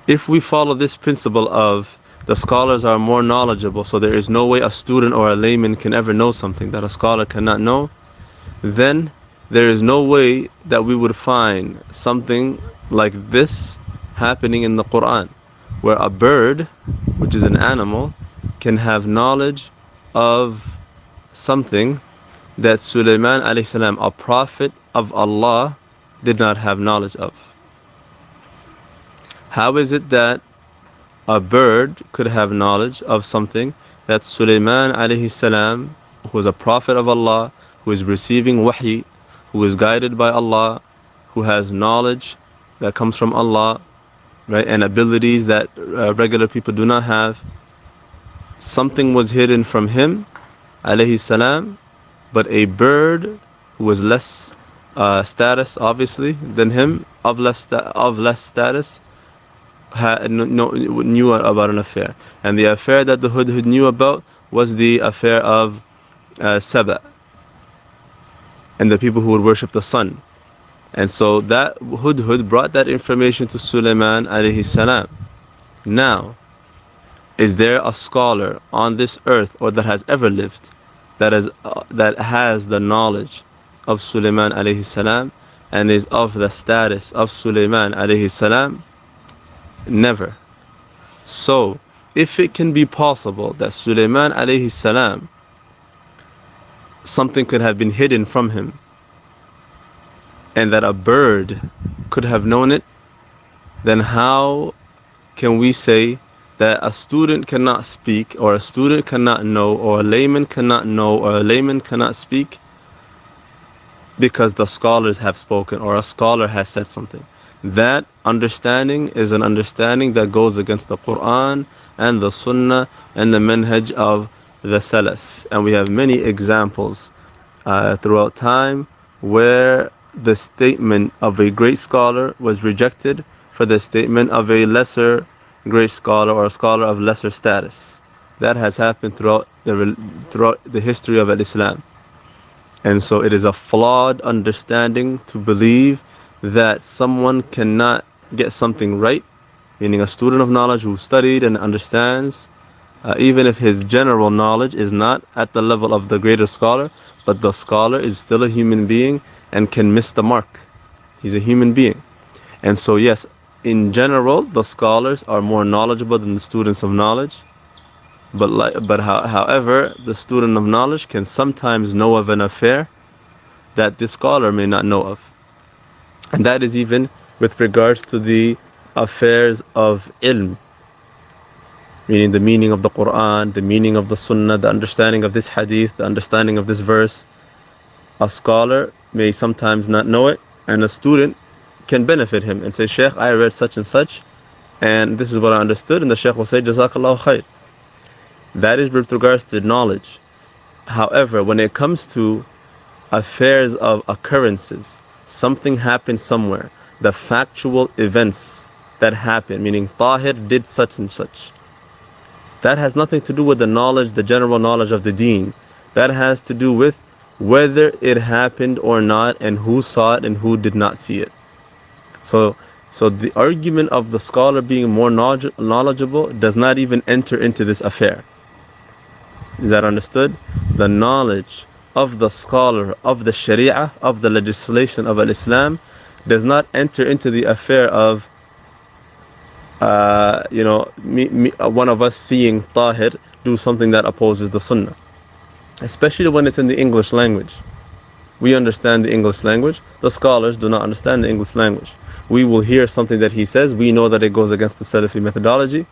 if we follow this principle of the scholars are more knowledgeable, so there is no way a student or a layman can ever know something that a scholar cannot know, then there is no way that we would find something like this happening in the Quran, where a bird, which is an animal, can have knowledge of something that Sulaiman alayhi salam, a prophet of Allah, did not have knowledge of. How is it that a bird could have knowledge of something that Sulaiman alayhi salam, who is a prophet of Allah, who is receiving wahy, who is guided by Allah, who has knowledge that comes from Allah, right, and abilities that regular people do not have? Something was hidden from him alayhi salam, but a bird who was less status obviously than him, of less status, knew about an affair. And the affair that the Hudhud knew about was the affair of Saba and the people who would worship the sun. And so that Hudhud brought that information to Sulaiman alayhi salam. Now, is there a scholar on this earth, or that has ever lived, that has the knowledge of Sulaiman alayhi salam and is of the status of Sulaiman alayhi salam? Never. So, if it can be possible that Sulaiman alayhi salam, something could have been hidden from him, and that a bird could have known it, then how can we say that a student cannot speak, or a student cannot know, or a layman cannot know, or a layman cannot speak because the scholars have spoken, or a scholar has said something? That understanding is an understanding that goes against the Quran and the Sunnah and the manhaj of the Salaf. And we have many examples throughout time where the statement of a great scholar was rejected for the statement of a lesser great scholar, or a scholar of lesser status. That has happened throughout the history of Islam. And so it is a flawed understanding to believe that someone cannot get something right, meaning a student of knowledge who studied and understands, even if his general knowledge is not at the level of the greater scholar, but the scholar is still a human being and can miss the mark. He's a human being. And so yes, in general, the scholars are more knowledgeable than the students of knowledge, However, the student of knowledge can sometimes know of an affair that the scholar may not know of. And that is even with regards to the affairs of ilm, meaning the meaning of the Quran, the meaning of the Sunnah, the understanding of this hadith, the understanding of this verse. A scholar may sometimes not know it, and a student can benefit him and say, Shaykh, I read such and such, and this is what I understood, and the Shaykh will say, Jazakallahu khair. That is with regards to knowledge. However, when it comes to affairs of occurrences, something happened somewhere, the factual events that happened, meaning Tahir did such and such, that has nothing to do with the knowledge, the general knowledge of the deen. That has to do with whether it happened or not, and who saw it and who did not see it. So the argument of the scholar being more knowledgeable does not even enter into this affair. Is that understood? The knowledge of the scholar of the Sharia, of the legislation of Al-Islam, does not enter into the affair of one of us seeing Tahir do something that opposes the Sunnah. Especially when it's in the English language. We understand the English language. The scholars do not understand the English language. We will hear something that he says. We know that it goes against the Salafi methodology.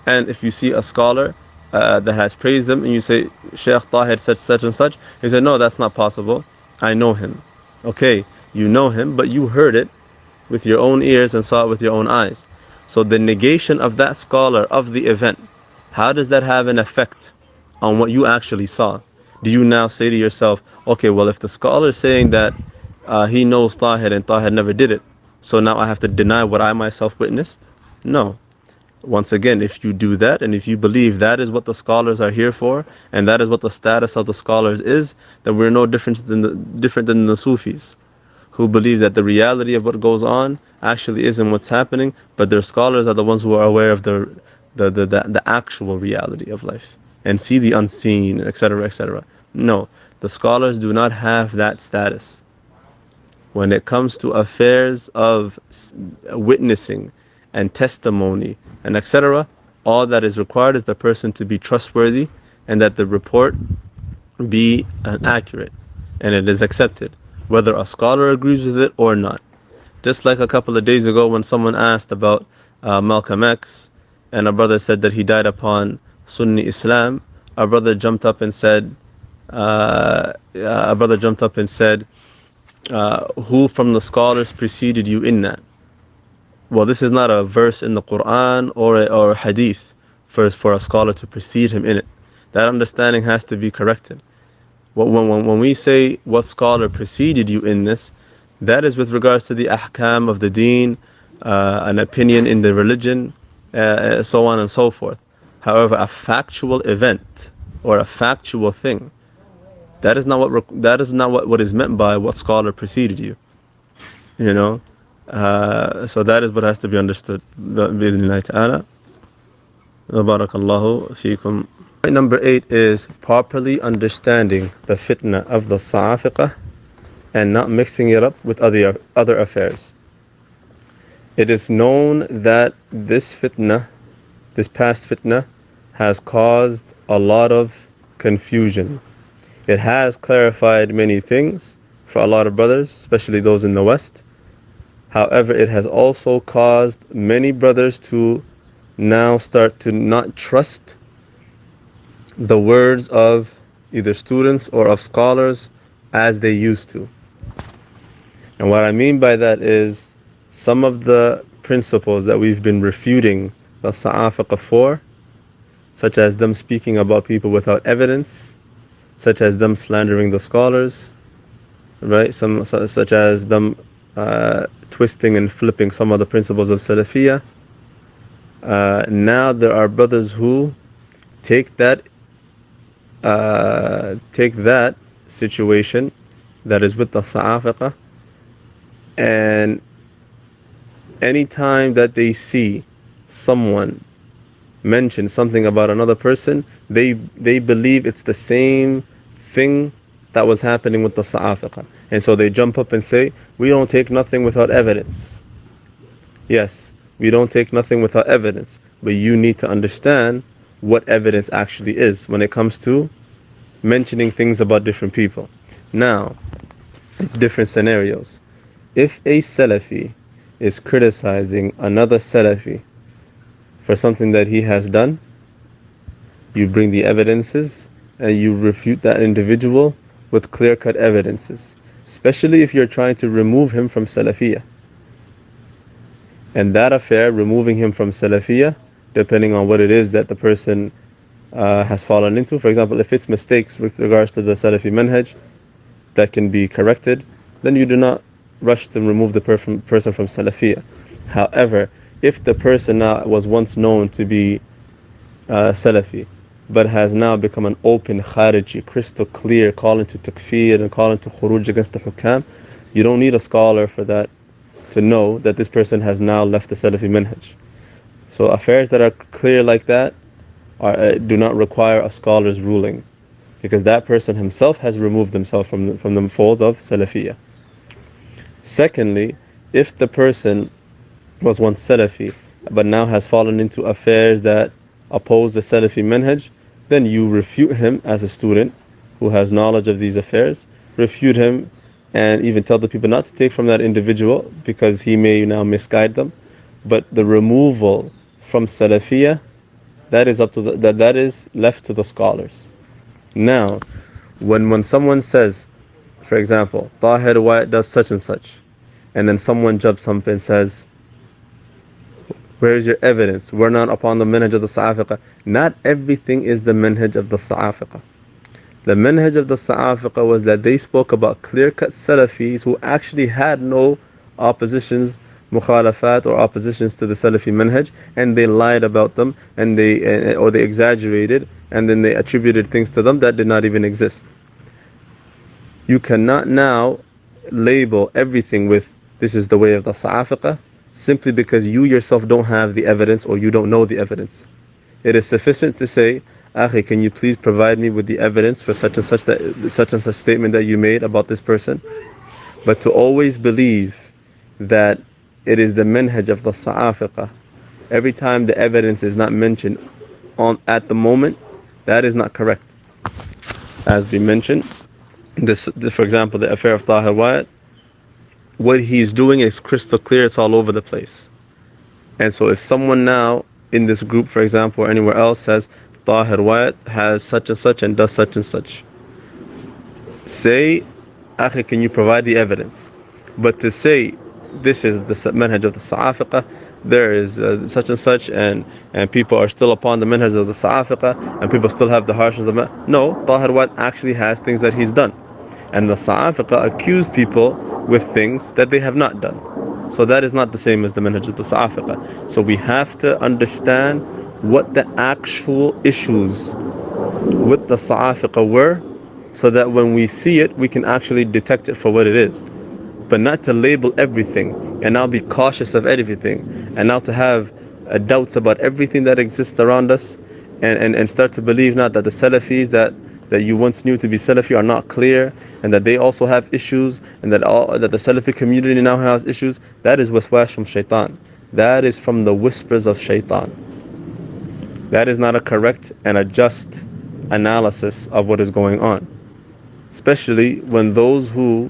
And if you see a scholar that has praised them, and you say, Shaykh Tahir said such and such, he said, no, that's not possible. I know him. Okay, you know him, but you heard it with your own ears and saw it with your own eyes. So the negation of that scholar of the event, how does that have an effect on what you actually saw? Do you now say to yourself, okay, well, if the scholar is saying that he knows Tahir and Tahir never did it, so now I have to deny what I myself witnessed? No. Once again, if you do that, and if you believe that is what the scholars are here for, and that is what the status of the scholars is, then we're no different than the Sufis, who believe that the reality of what goes on actually isn't what's happening, but their scholars are the ones who are aware of the actual reality of life and see the unseen, etc., etc. No, the scholars do not have that status. When it comes to affairs of witnessing and testimony and etc., all that is required is the person to be trustworthy and that the report be accurate and it is accepted, whether a scholar agrees with it or not. Just like a couple of days ago when someone asked about Malcolm X, and a brother said that he died upon Sunni Islam, a brother jumped up and said, who from the scholars preceded you in that? Well, this is not a verse in the Quran or a hadith for a scholar to precede him in it. That understanding has to be corrected. When we say what scholar preceded you in this, that is with regards to the ahkam of the deen, an opinion in the religion, so on and so forth. However, a factual event or a factual thing, that is not what is meant by what scholar preceded you. You know, so that is what has to be understood. Bi-idhnillahi ta'ala. Barakallahu feekum. Point number 8 is properly understanding the fitna of the sa'afiqah and not mixing it up with other affairs. It is known that this fitna, this past fitna, has caused a lot of confusion. It has clarified many things for a lot of brothers, especially those in the West. However, it has also caused many brothers to now start to not trust the words of either students or of scholars as they used to. And what I mean by that is some of the principles that we've been refuting the Sa'afiqah for, such as them speaking about people without evidence, such as them slandering the scholars, right? Such as them twisting and flipping some of the principles of Salafiyah. Now there are brothers who take that situation that is with the Sa'afiqah, and anytime that they see someone mention something about another person, they believe it's the same thing that was happening with the Sa'afiqah, and so they jump up and say, we don't take nothing without evidence. Yes, we don't take nothing without evidence, but you need to understand what evidence actually is when it comes to mentioning things about different people. Now, it's different scenarios. If a Salafi is criticizing another Salafi for something that he has done, you bring the evidences and you refute that individual with clear-cut evidences, especially if you're trying to remove him from Salafiyah. And that affair, removing him from Salafiyah, depending on what it is that the person has fallen into. For example, if it's mistakes with regards to the Salafi manhaj that can be corrected, then you do not rush to remove the person from Salafiyah. However, if the person now was once known to be Salafi, but has now become an open Khariji, crystal clear, calling to takfir and calling to khuruj against the hukam, you don't need a scholar for that to know that this person has now left the Salafi manhaj. So affairs that are clear like that do not require a scholar's ruling, because that person himself has removed himself from the fold of Salafiyah. Secondly, if the person was once Salafi but now has fallen into affairs that oppose the Salafi manhaj, then you refute him as a student who has knowledge of these affairs, refute him and even tell the people not to take from that individual because he may now misguide them. But the removal from Salafiyah, that is left to the scholars. Now, when someone says, for example, Tahir Wyatt does such and such, and then someone jumps up and says, where is your evidence? We're not upon the manhaj of the Sa'afiqah. Not everything is the manhaj of the Sa'afiqah. The manhaj of the Sa'afiqah was that they spoke about clear-cut Salafis who actually had no oppositions, mukhalafat or oppositions to the Salafi manhaj, and they lied about them, and they exaggerated, and then they attributed things to them that did not even exist. You cannot now label everything with this is the way of the Sa'afiqah, simply because you yourself don't have the evidence or you don't know the evidence. It is sufficient to say, Akhi, can you please provide me with the evidence for such and such statement that you made about this person? But to always believe that it is the manhaj of the Sa'afiqah, every time the evidence is not mentioned at the moment, that is not correct. As we mentioned, for example, the affair of Tahir Wyatt, what he's doing is crystal clear, it's all over the place. And so if someone now in this group, for example, or anywhere else says, Tahir Wyatt has such and such and does such and such, say, Akhi, can you provide the evidence? But to say, this is the manhaj of the Sa'afiqah, there is such and such, and people are still upon the manhaj of the Sa'afiqah, and people still have the harshness of no, Tahir Wyatt actually has things that he's done. And the Sa'afiqah accuse people with things that they have not done. So that is not the same as the manhaj of the Sa'afiqah. So we have to understand what the actual issues with the Sa'afiqah were, so that when we see it, we can actually detect it for what it is. But not to label everything, and now be cautious of everything, and now to have doubts about everything that exists around us, and start to believe not that the Salafis that you once knew to be Salafi are not clear, and that they also have issues, and that the Salafi community now has issues. That is waswas from shaitan. That is from the whispers of shaitan. That is not a correct and a just analysis of what is going on. Especially when those who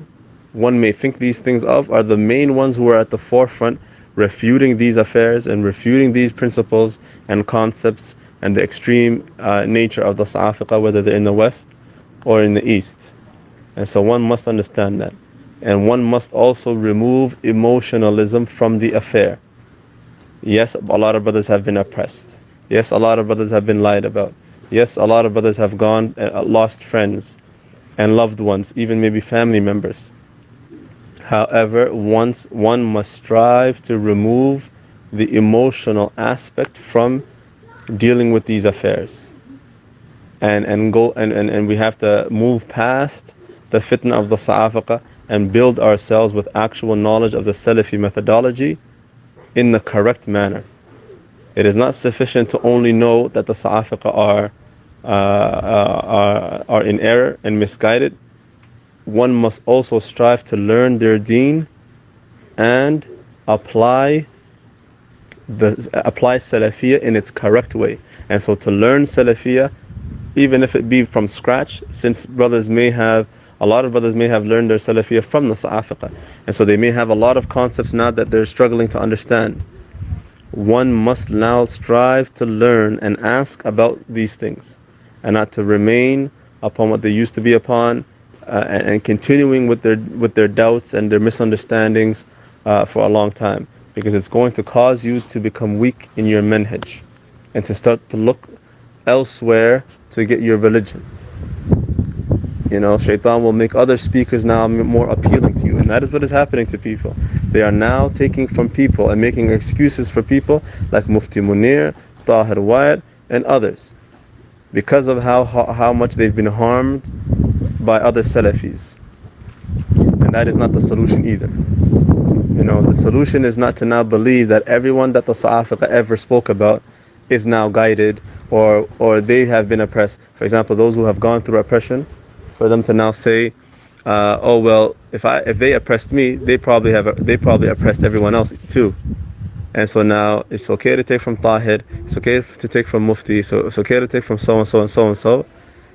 one may think these things of are the main ones who are at the forefront refuting these affairs and refuting these principles and concepts and the extreme nature of the Sa'afiqah, whether they're in the West or in the East. And so one must understand that. And one must also remove emotionalism from the affair. Yes, a lot of brothers have been oppressed. Yes, a lot of brothers have been lied about. Yes, a lot of brothers have gone lost friends and loved ones, even maybe family members. However, one must strive to remove the emotional aspect from dealing with these affairs, and we have to move past the fitna of the Sa'afiqah and build ourselves with actual knowledge of the Salafi methodology in the correct manner. It is not sufficient to only know that the Sa'afiqah are in error and misguided. One must also strive to learn their deen and apply apply Salafiyah in its correct way. And so to learn Salafiyah, even if it be from scratch, since a lot of brothers may have learned their Salafiyah from the Sa'afiqah, and so they may have a lot of concepts now that they're struggling to understand. One must now strive to learn and ask about these things, and not to remain upon what they used to be upon, and continuing with their doubts and their misunderstandings for a long time, because it's going to cause you to become weak in your manhaj and to start to look elsewhere to get your religion. Shaitan will make other speakers now more appealing to you, and that is what is happening to people. They are now taking from people and making excuses for people like Mufti Munir, Tahir Wyatt, and others, because of how much they've been harmed by other Salafis. And that is not the solution either. The solution is not to now believe that everyone that the Sa'afiqah ever spoke about is now guided, or they have been oppressed. For example, those who have gone through oppression, for them to now say, oh well, if they oppressed me, they probably oppressed everyone else too. And so now it's okay to take from Tahir, it's okay to take from Mufti, so it's okay to take from so and so and so and so,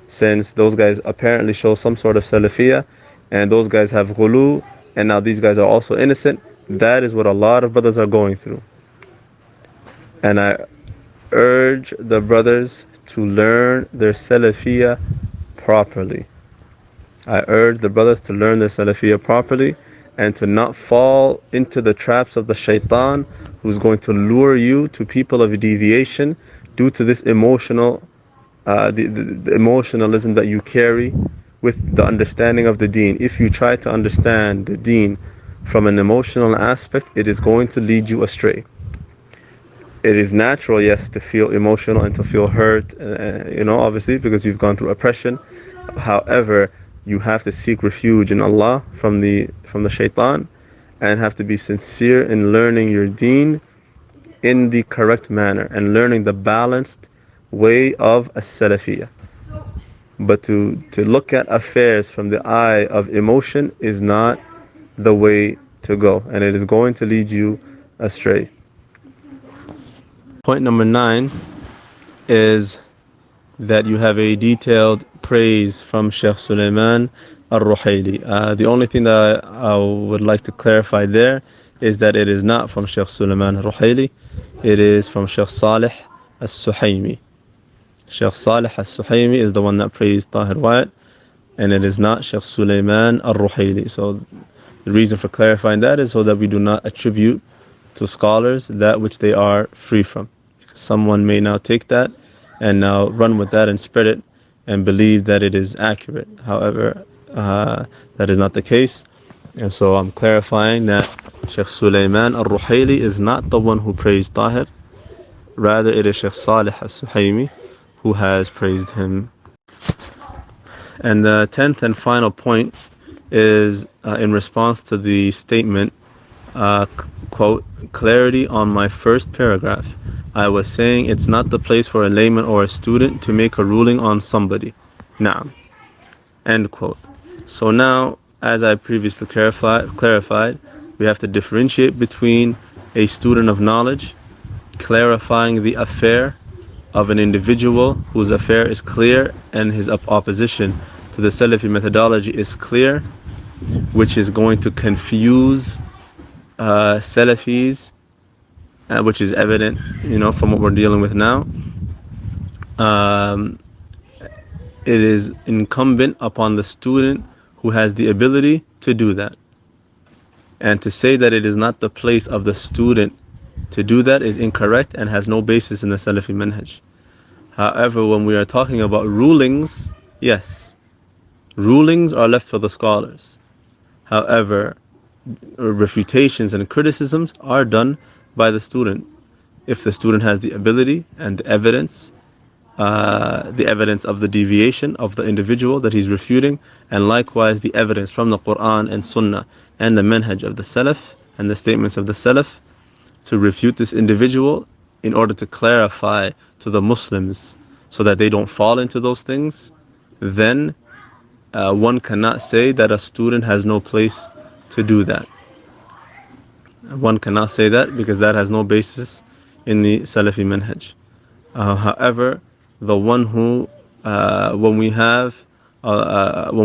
since those guys apparently show some sort of Salafiyah, and those guys have ghulu, and now these guys are also innocent. That is what a lot of brothers are going through. And I urge the brothers to learn their Salafiyah properly. I urge the brothers to learn their Salafiyah properly, and to not fall into the traps of the shaitan, who's going to lure you to people of deviation due to this the emotionalism that you carry with the understanding of the deen. If you try to understand the deen from an emotional aspect, it is going to lead you astray. It is natural, yes, to feel emotional and to feel hurt, obviously, because you've gone through oppression. However, you have to seek refuge in Allah from the shaitan, and have to be sincere in learning your deen in the correct manner and learning the balanced way of as-Salafiyah. But to look at affairs from the eye of emotion is not the way to go, and it is going to lead you astray. Point number 9 is that you have a detailed praise from Sheikh Sulaiman Al-Ruhaili. The only thing that I would like to clarify there is that it is not from Sheikh Sulaiman Al-Ruhaili, it is from Sheikh Salih Al-Suhaimi. Sheikh Salih Al-Suhaimi is the one that praised Tahir Wyatt, and it is not Sheikh Sulaiman Al-Ruhaili. So the reason for clarifying that is so that we do not attribute to scholars that which they are free from. Someone may now take that and now run with that and spread it and believe that it is accurate. However, that is not the case. And so I'm clarifying that Sheikh Sulaiman Al-Ruhaili is not the one who praised Tahir. Rather, it is Sheikh Salih Al-Suhaimi who has praised him. And the 10th and final point is in response to the statement, quote, clarity on my first paragraph. I was saying it's not the place for a layman or a student to make a ruling on somebody. Naam. End quote. So now, as I previously clarified, we have to differentiate between a student of knowledge clarifying the affair of an individual whose affair is clear and his opposition to the Salafi methodology is clear, which is going to confuse Salafis, which is evident, from what we're dealing with now. It is incumbent upon the student who has the ability to do that. And to say that it is not the place of the student to do that is incorrect and has no basis in the Salafi manhaj. However, when we are talking about rulings, yes, rulings are left for the scholars. However, refutations and criticisms are done by the student, if the student has the ability and the evidence of the deviation of the individual that he's refuting, and likewise the evidence from the Quran and Sunnah and the manhaj of the Salaf and the statements of the Salaf to refute this individual in order to clarify to the Muslims so that they don't fall into those things. Then one cannot say that a student has no place to do that. One cannot say that, because that has no basis in the Salafi manhaj. However, the one who, when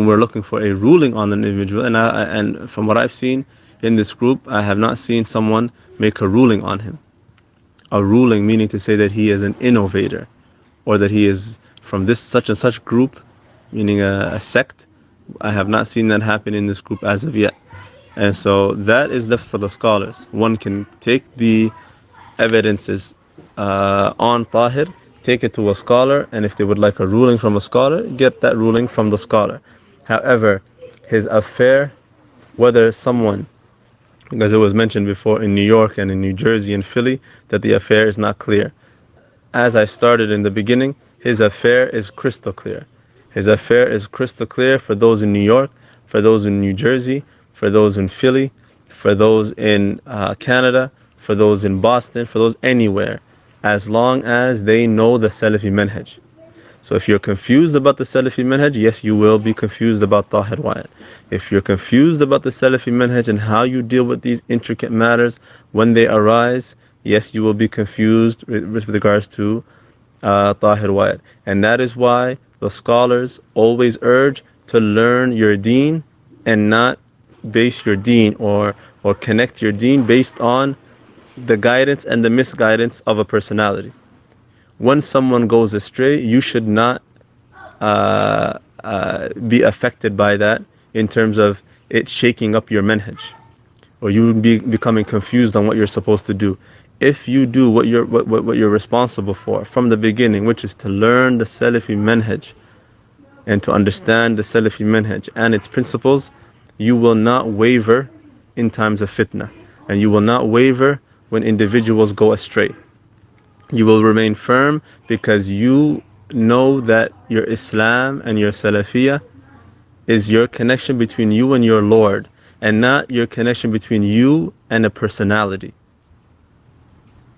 we're looking for a ruling on an individual, and from what I've seen in this group, I have not seen someone make a ruling on him. A ruling meaning to say that he is an innovator, or that he is from this such and such group, meaning a sect. I have not seen that happen in this group as of yet. And so that is left for the scholars. One can take the evidences on Tahir, take it to a scholar, and if they would like a ruling from a scholar, get that ruling from the scholar. However, his affair, whether someone, because it was mentioned before in New York and in New Jersey and Philly, that the affair is not clear. As I started in the beginning, his affair is crystal clear. His affair is crystal clear for those in New York, for those in New Jersey, for those in Philly, for those in Canada, for those in Boston, for those anywhere, as long as they know the Salafi manhaj. So if you're confused about the Salafi manhaj, yes, you will be confused about Tahir Wyatt. If you're confused about the Salafi manhaj and how you deal with these intricate matters when they arise, yes, you will be confused with regards to Tahir Wyatt. And that is why the scholars always urge to learn your deen and not base your deen or connect your deen based on the guidance and the misguidance of a personality. When someone goes astray, you should not be affected by that in terms of it shaking up your manhaj, or you becoming confused on what you're supposed to do. If you do what you're responsible for from the beginning, which is to learn the Salafi manhaj and to understand the Salafi manhaj and its principles, you will not waver in times of fitna, and you will not waver when individuals go astray. You will remain firm because you know that your Islam and your Salafiyah is your connection between you and your Lord, and not your connection between you and a personality.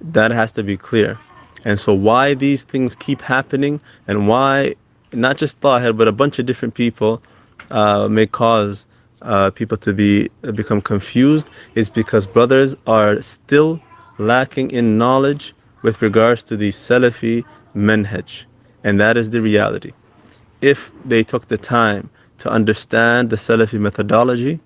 That has to be clear. And so why these things keep happening, and why not just Tahir but a bunch of different people may cause people to become confused, is because brothers are still lacking in knowledge with regards to the Salafi manhaj. And that is the reality. If they took the time to understand the Salafi methodology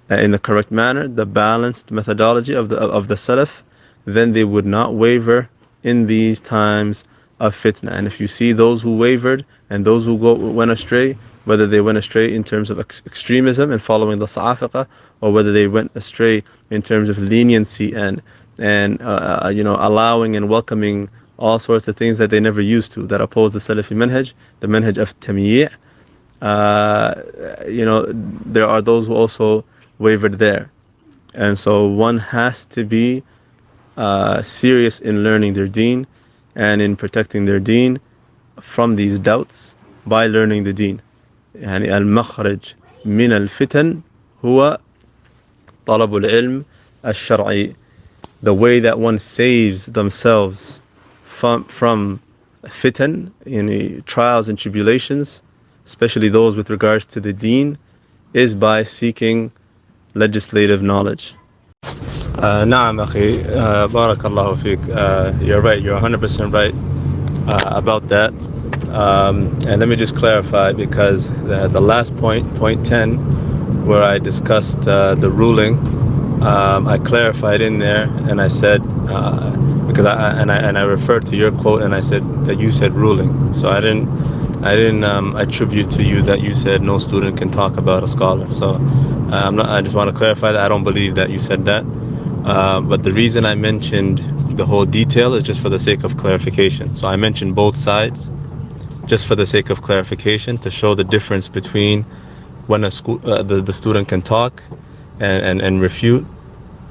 in the correct manner, the balanced methodology of the Salaf, then they would not waver in these times of fitna. And if you see those who wavered and those who went astray, whether they went astray in terms of extremism and following the Sa'afiqah, or whether they went astray in terms of leniency and allowing and welcoming all sorts of things that they never used to, that oppose the Salafi manhaj, the manhaj of tamyi', there are those who also wavered there. And so one has to be serious in learning their deen and in protecting their deen from these doubts by learning the deen. يعني المخرج من الفتن هو طلب العلم الشرعي. The way that one saves themselves from fitan, trials and tribulations, especially those with regards to the deen, is by seeking legislative knowledge. نعم أخي بارك الله فيك. You're right, you're 100% right about that. And let me just clarify, because the last point 10, where I discussed the ruling, I clarified in there, and I said because I referred to your quote, and I said that you said ruling. So I didn't attribute to you that you said no student can talk about a scholar. So I just want to clarify that I don't believe that you said that. But the reason I mentioned the whole detail is just for the sake of clarification. So I mentioned both sides just for the sake of clarification, to show the difference between when the student can talk and refute,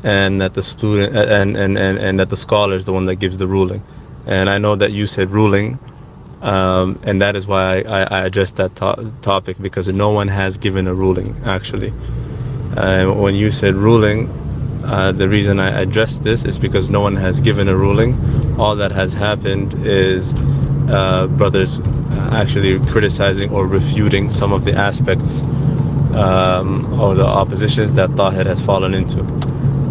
and that the student and that the scholar is the one that gives the ruling. And I know that you said ruling, and that is why I addressed that topic, because no one has given a ruling actually. When you said ruling, the reason I addressed this is because no one has given a ruling. All that has happened is brothers actually criticizing or refuting some of the aspects or the oppositions that Tahir has fallen into.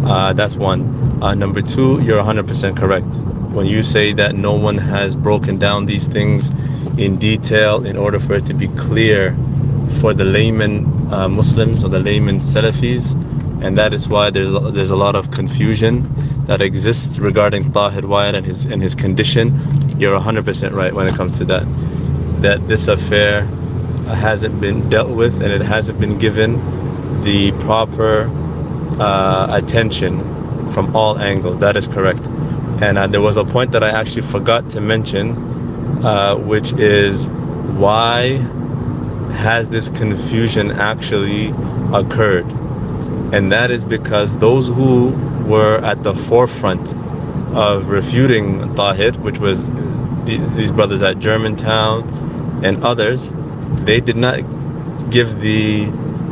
That's one. Number two, you're 100% correct. When you say that no one has broken down these things in detail in order for it to be clear for the layman Muslims or the layman Salafis, and that is why there's a lot of confusion that exists regarding Tahir Wyatt and his condition. You're 100% right when it comes to that. That this affair hasn't been dealt with and it hasn't been given the proper attention from all angles. That is correct. And there was a point that I actually forgot to mention, which is why has this confusion actually occurred? And that is because those who were at the forefront of refuting Tahir, which was these brothers at Germantown and others, they did not give the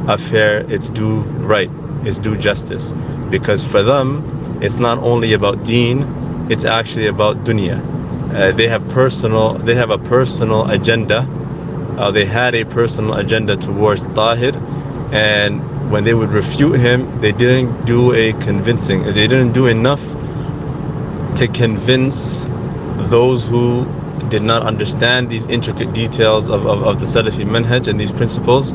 affair its due right, its due justice. Because for them, it's not only about deen, it's actually about dunya. They have a personal agenda. They had a personal agenda towards Tahir, and when they would refute him, they didn't do they didn't do enough to convince those who did not understand these intricate details of the Salafi manhaj and these principles.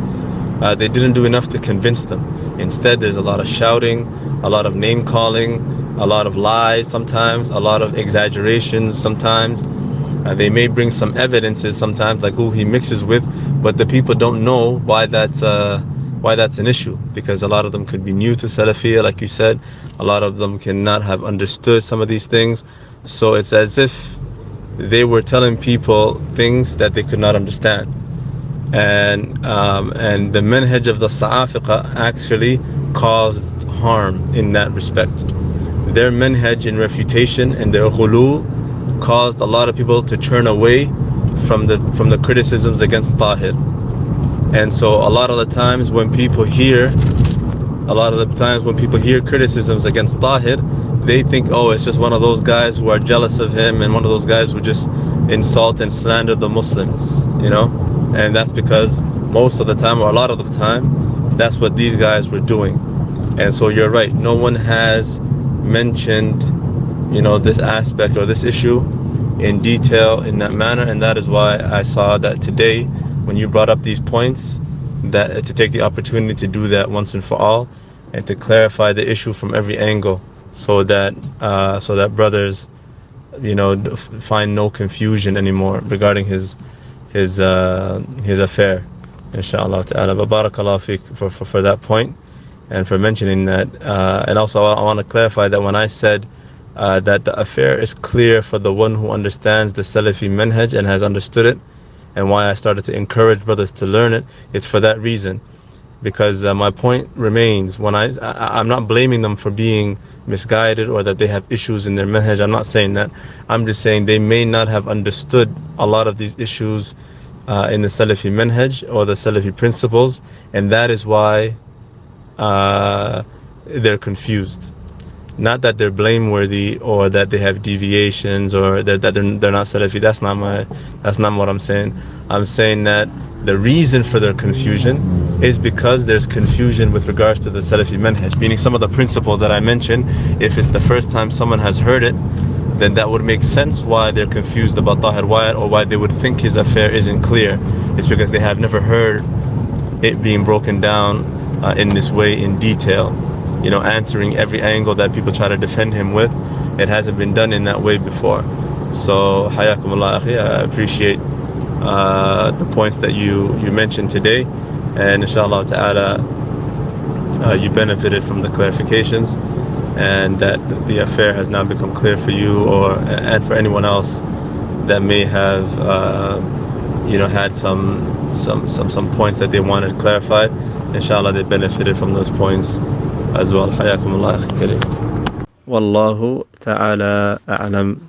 They didn't do enough to convince them. Instead, there's a lot of shouting, a lot of name calling, a lot of lies sometimes, a lot of exaggerations sometimes. They may bring some evidences sometimes, like who he mixes with, but the people don't know why that's an issue, because a lot of them could be new to Salafiyya, like you said. A lot of them cannot have understood some of these things. So it's as if they were telling people things that they could not understand. And the manhaj of the Sa'afiqa actually caused harm in that respect. Their manhaj in refutation and their ghulu caused a lot of people to turn away from the criticisms against Tahir. And so a lot of the times when people hear criticisms against Tahir, they think, oh, it's just one of those guys who are jealous of him and one of those guys who just insult and slander the Muslims, you know. And that's because most of the time, or a lot of the time, that's what these guys were doing. And so you're right, no one has mentioned, you know, this aspect or this issue in detail in that manner. And that is why I saw that today, when you brought up these points, that to take the opportunity to do that once and for all, and to clarify the issue from every angle, so that brothers, you know, find no confusion anymore regarding his affair, inshallah ta'ala. But barakallahu fiqh for that point and for mentioning that. And also I want to clarify that when I said that the affair is clear for the one who understands the Salafi manhaj and has understood it, and why I started to encourage brothers to learn it, it's for that reason. Because my point remains, when I'm not blaming them for being misguided or that they have issues in their manhaj. I'm not saying that. I'm just saying they may not have understood a lot of these issues in the Salafi manhaj or the Salafi principles, and that is why they're confused. Not that they're blameworthy or that they have deviations or that they're not Salafi. That's not what I'm saying. I'm saying that the reason for their confusion is because there's confusion with regards to the Salafi manhaj, meaning some of the principles that I mentioned. If it's the first time someone has heard it, then that would make sense why they're confused about Tahir Wyatt, or why they would think his affair isn't clear. It's because they have never heard it being broken down in this way in detail, you know, answering every angle that people try to defend him with. It hasn't been done in that way before. So hayakumullah akhi, I appreciate the points that you mentioned today, and inshallah ta'ala you benefited from the clarifications, and that the affair has now become clear for you, and for anyone else that may have you know, had some points that they wanted clarified. Inshallah they benefited from those points as well. Hayakumullah akhi kareem. Wallahu ta'ala a'lam.